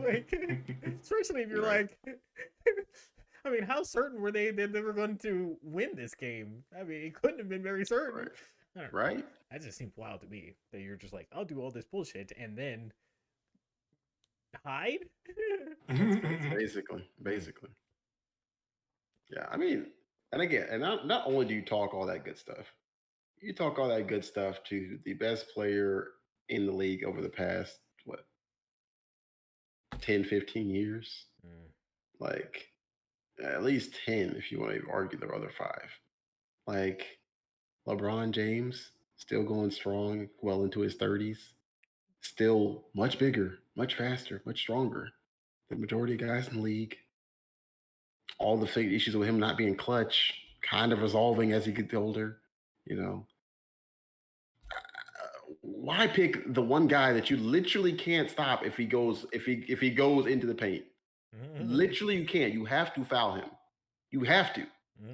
Like, especially if you're like, I mean, how certain were they that they were going to win this game? I mean, it couldn't have been very certain. Right. That just seems wild to me that you're just like, I'll do all this bullshit and then hide. Basically. Yeah, I mean, and again, and not only do you talk all that good stuff, you talk all that good stuff to the best player in the league over the past, what, 10, 15 years? Like, at least 10 if you want to argue the other five. Like, LeBron James, still going strong, well into his 30s, still much bigger, much faster, much stronger than the majority of guys in the league. All the issues with him not being clutch, kind of resolving as he gets older, you know. Why pick the one guy that you literally can't stop if he goes into the paint? Literally, you can't. You have to foul him. You have to.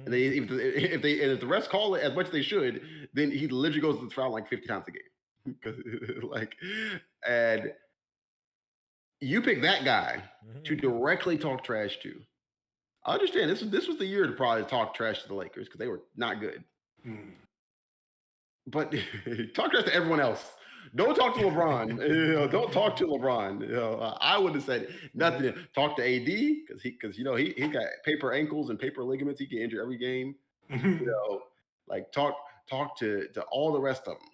And if the refs call it as much as they should, then he literally goes to the foul like 50 times a game. Because like, and you pick that guy to directly talk trash to. I understand this was the year to probably talk trash to the Lakers because they were not good. But talk trash to everyone else. Don't talk to LeBron. Don't talk to LeBron. I would have said nothing. Talk to AD because he got paper ankles and paper ligaments. He get injured every game. Like talk to all the rest of them,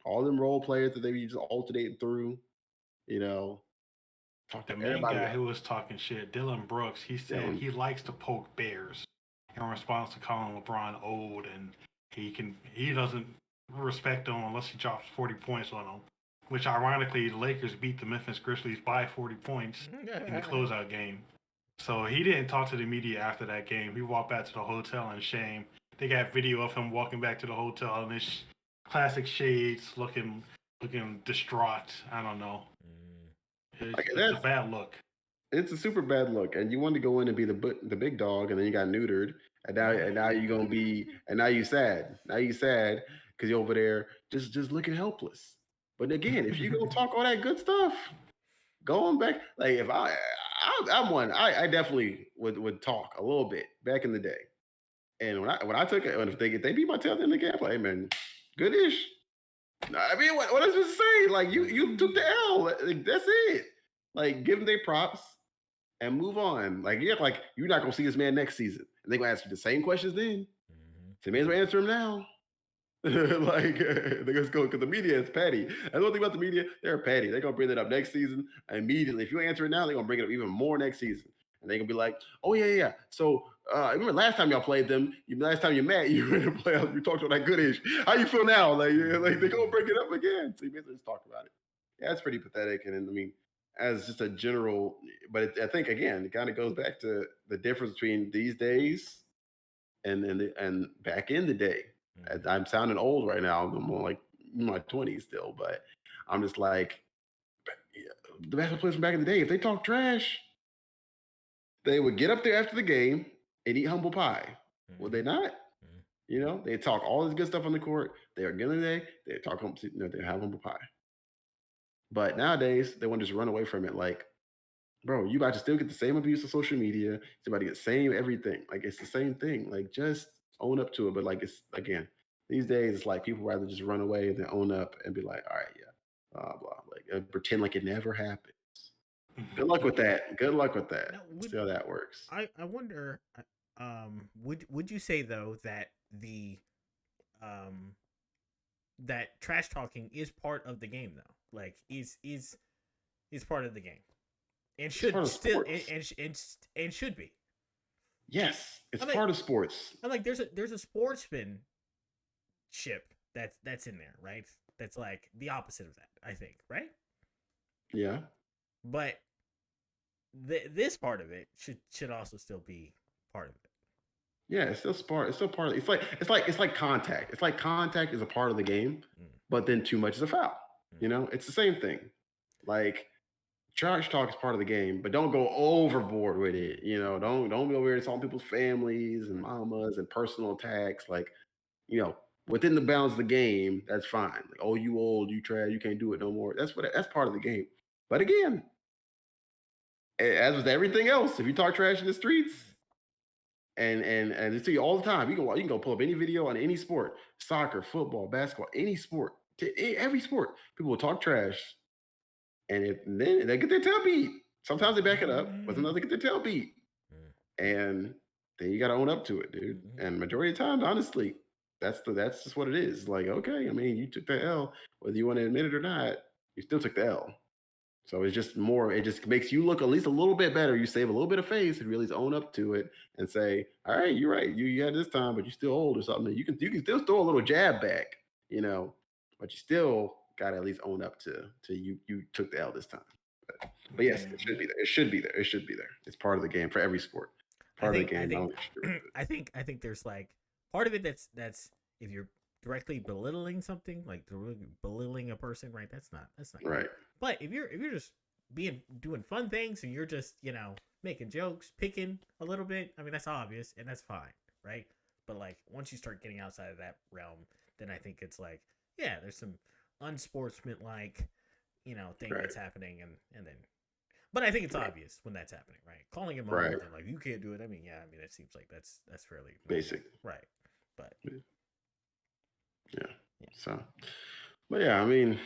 all them role players that they be just alternating through. Talk the to main everybody guy else. who was talking shit, Dylan Brooks, he said he likes to poke bears in response to calling LeBron old, and he doesn't respect him unless he drops 40 points on him. Which ironically, the Lakers beat the Memphis Grizzlies by 40 points in the closeout game. So he didn't talk to the media after that game. He walked back to the hotel in shame. They got video of him walking back to the hotel in his classic shades, looking distraught. I don't know. It's a bad look. It's a super bad look, and you want to go in and be the big dog, and then you got neutered, and now you're gonna be, and now you sad. Now you sad because you're over there just looking helpless. But again, if you gonna talk all that good stuff, going back, like if I'm one, I definitely would talk a little bit back in the day, and when I took it, and if they beat my tail in the game, like, hey man, good ish. I mean, what is this say? Like you took the L. Like, that's it. Like give them their props and move on. Like, yeah, like you're not gonna see this man next season. And they're gonna ask you the same questions then. So you may as well answer them now. Like they're gonna go because the media is petty. And one thing about the media, they're petty. They're gonna bring it up next season immediately. If you answer it now, they're gonna bring it up even more next season. And they're gonna be like, oh yeah. So remember last time y'all played them, last time you met, you were in the playoffs, you talked about that goodish. How you feel now? Like they're gonna bring it up again. So you may as well just talk about it. Yeah, it's pretty pathetic. And I mean, as just a general, but I think again, it kind of goes back to the difference between these days and back in the day. I'm sounding old right now. I'm more like in my 20s still, but I'm just like the basketball players from back in the day. If they talk trash, they would get up there after the game and eat humble pie. Would they not? They talk all this good stuff on the court. They are gonna they talk home, they have humble pie. But nowadays they want to just run away from it. Like, bro, you about to still get the same abuse of social media. You're about to get the same everything. Like it's the same thing. Like just own up to it. But like it's again, these days it's like people rather just run away than own up and be like, all right, yeah, blah blah. Like pretend like it never happened. Good luck with that. Good luck with that. Now, See how that works. I wonder, would you say though that that trash talking is part of the game though? Like is part of the game and should still and should be. Yes, it's part of sports. I'm like, there's a sportsmanship that's in there, right? That's like the opposite of that, I think, right? Yeah. But this part of it should also still be part of it. Yeah, it's still part. It's still part of. It's like contact. It's like contact is a part of the game, but then too much is a foul. It's the same thing. Like trash talk is part of the game, but don't go overboard with it. Don't be over here insulting people's families and mamas and personal attacks. Like, within the bounds of the game, that's fine. Like, oh, you old, you trash, you can't do it no more. That's part of the game. But again, as with everything else, if you talk trash in the streets, and they see you all the time, you can go pull up any video on any sport, soccer, football, basketball, any sport, every sport, people will talk trash, and then they get their tail beat. Sometimes they back it up, but sometimes they get their tail beat, and then you got to own up to it, dude. And majority of times, honestly, that's just what it is. Like, okay, I mean, you took the L, whether you want to admit it or not, you still took the L. So it's just more, it just makes you look at least a little bit better. You save a little bit of face and really own up to it and say, all right, you're right. You had this time, but you're still old or something. You can still throw a little jab back, but you still got to at least own up to you took the L this time. But yes, it should be there. It should be there. It should be there. It's part of the game for every sport. Part of the game. I think there's like part of it that's if you're directly belittling something, like belittling a person, right? That's not right. Good. But if you're just doing fun things and you're just making jokes, picking a little bit, I mean that's obvious and that's fine, right? But like once you start getting outside of that realm, then I think it's like there's some unsportsmanlike thing that's happening and then. But I think it's obvious when that's happening, right? Calling him old and like you can't do it. I mean, it seems like that's fairly basic, right? But yeah. So, but yeah, I mean,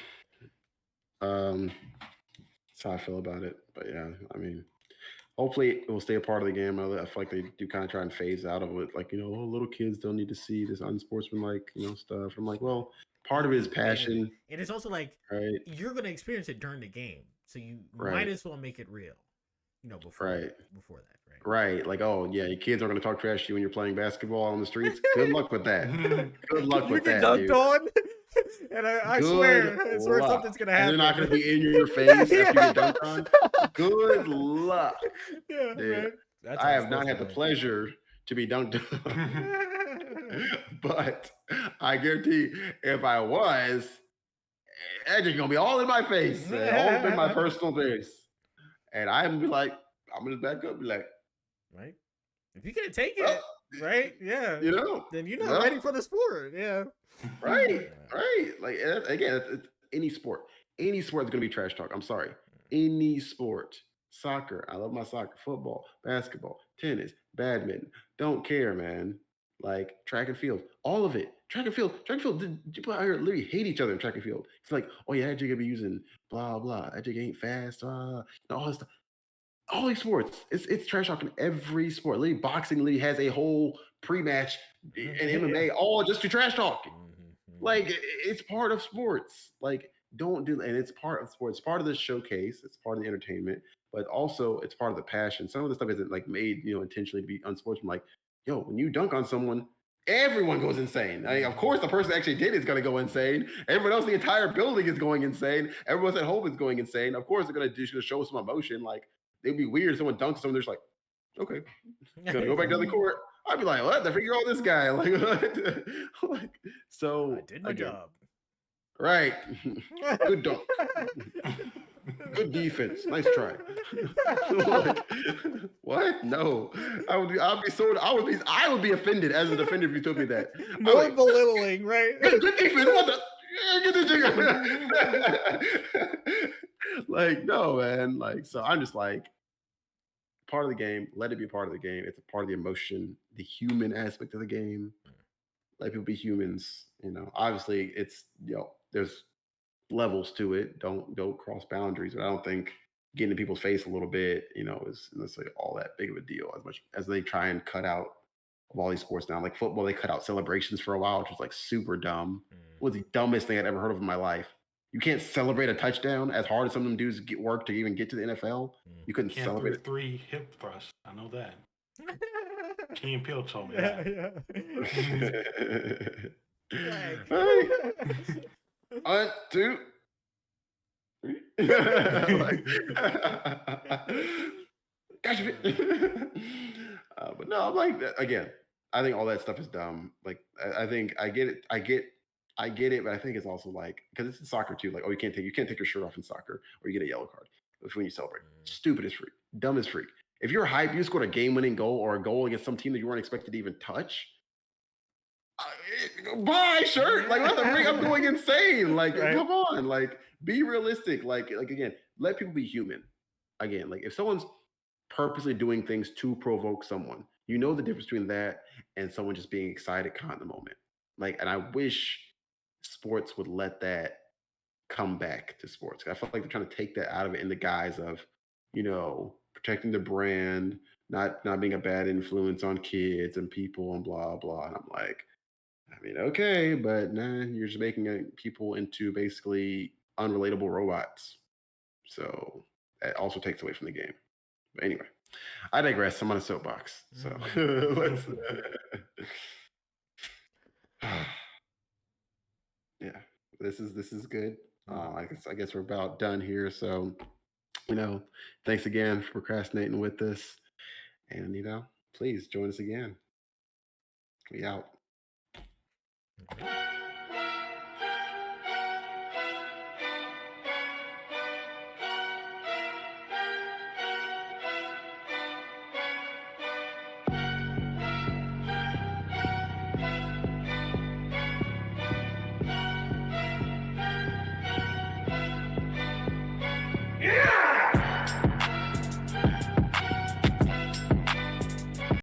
that's how I feel about it. But yeah, I mean, hopefully it will stay a part of the game. I feel like they do kind of try and phase out of it. Like, little kids don't need to see this unsportsmanlike, stuff. I'm like, well, part of it is passion. And it's also like, you're going to experience it during the game. So you might as well make it real, before that, right? Right. Like, oh, yeah, your kids are going to talk trash to you when you're playing basketball on the streets. Good luck with that. Good luck with that, dude. On. And I swear something's going to happen. And they're not going to be in your face after you get dunked on. Good luck. Yeah, dude. I have not had the pleasure to be dunked on. But I guarantee if I was, it's just going to be all in my face. All up in my personal face. And I'm going to be like, I'm going to back up and be like, right? If you can't take it, right? Yeah. Then you're not ready for the sport. Yeah. Right. Like, again, it's any sport. Any sport is going to be trash talk. I'm sorry. Any sport. Soccer. I love my soccer. Football. Basketball. Tennis. Badminton. Don't care, man. Like track and field. All of it. Track and field. People out here literally hate each other in track and field. It's like, oh yeah, that jig be using blah blah. That jig ain't fast. All this stuff. All these sports, it's trash talking every sport. Literally, boxing literally has a whole pre-match and MMA all just to trash talk. Like it's part of sports. Like don't do, and it's part of sports. It's part of the showcase. It's part of the entertainment, but also it's part of the passion. Some of the stuff isn't like made intentionally to be unsportsmanlike. Yo, when you dunk on someone, everyone goes insane. I mean, of course, the person that actually did it is going to go insane. Everyone else, the entire building is going insane. Everyone at home is going insane. Of course, they're going to show some emotion. Like. It'd be weird if someone dunks someone, they're just like, okay, gonna go back to the court. I'd be like, what? I figure out this guy. Like, what? So I did my job. Right. Good dunk. Good defense. Nice try. Like, what? No. I would be offended as a defender if you told me that. More belittling, right? Good defense. What the? Get the like, no, man. Like, so I'm just like, part of the game, let it be part of the game. It's a part of the emotion, the human aspect of the game. Let people be humans. Obviously it's, there's levels to it. Don't cross boundaries. But I don't think getting in people's face a little bit, is necessarily all that big of a deal. As much as they try and cut out of all these sports now, like football, they cut out celebrations for a while, which was like super dumb. It was the dumbest thing I'd ever heard of in my life. You can't celebrate a touchdown as hard as some of them dudes get work to even get to the NFL. You couldn't celebrate it. 3 hip thrusts. I know that. Key and Peele told me that. Yeah. 1, 2. Gotcha. But no, I'm like, again, I think all that stuff is dumb. Like, I think I get it. I get it, but I think it's also like, because it's in soccer too. Like, oh, you can't take your shirt off in soccer, or you get a yellow card when you celebrate. Stupid as freak, dumb as freak. If you're hype, you scored a game-winning goal or a goal against some team that you weren't expected to even touch. Buy shirt. Like, what the freak? I'm going insane. Like, right. Come on. Like, be realistic. Like again, let people be human. Again, like if someone's purposely doing things to provoke someone, you know the difference between that and someone just being excited caught in the moment. Like, and I wish sports would let that come back to sports. I feel like they're trying to take that out of it in the guise of, protecting the brand, not being a bad influence on kids and people and blah blah. And I'm like, I mean, okay, but nah, you're just making people into basically unrelatable robots. So that also takes away from the game. But anyway, I digress. I'm on a soapbox. So let's. Yeah, this is good. I guess we're about done here. So, thanks again for procrastinating with us, and please join us again. We out.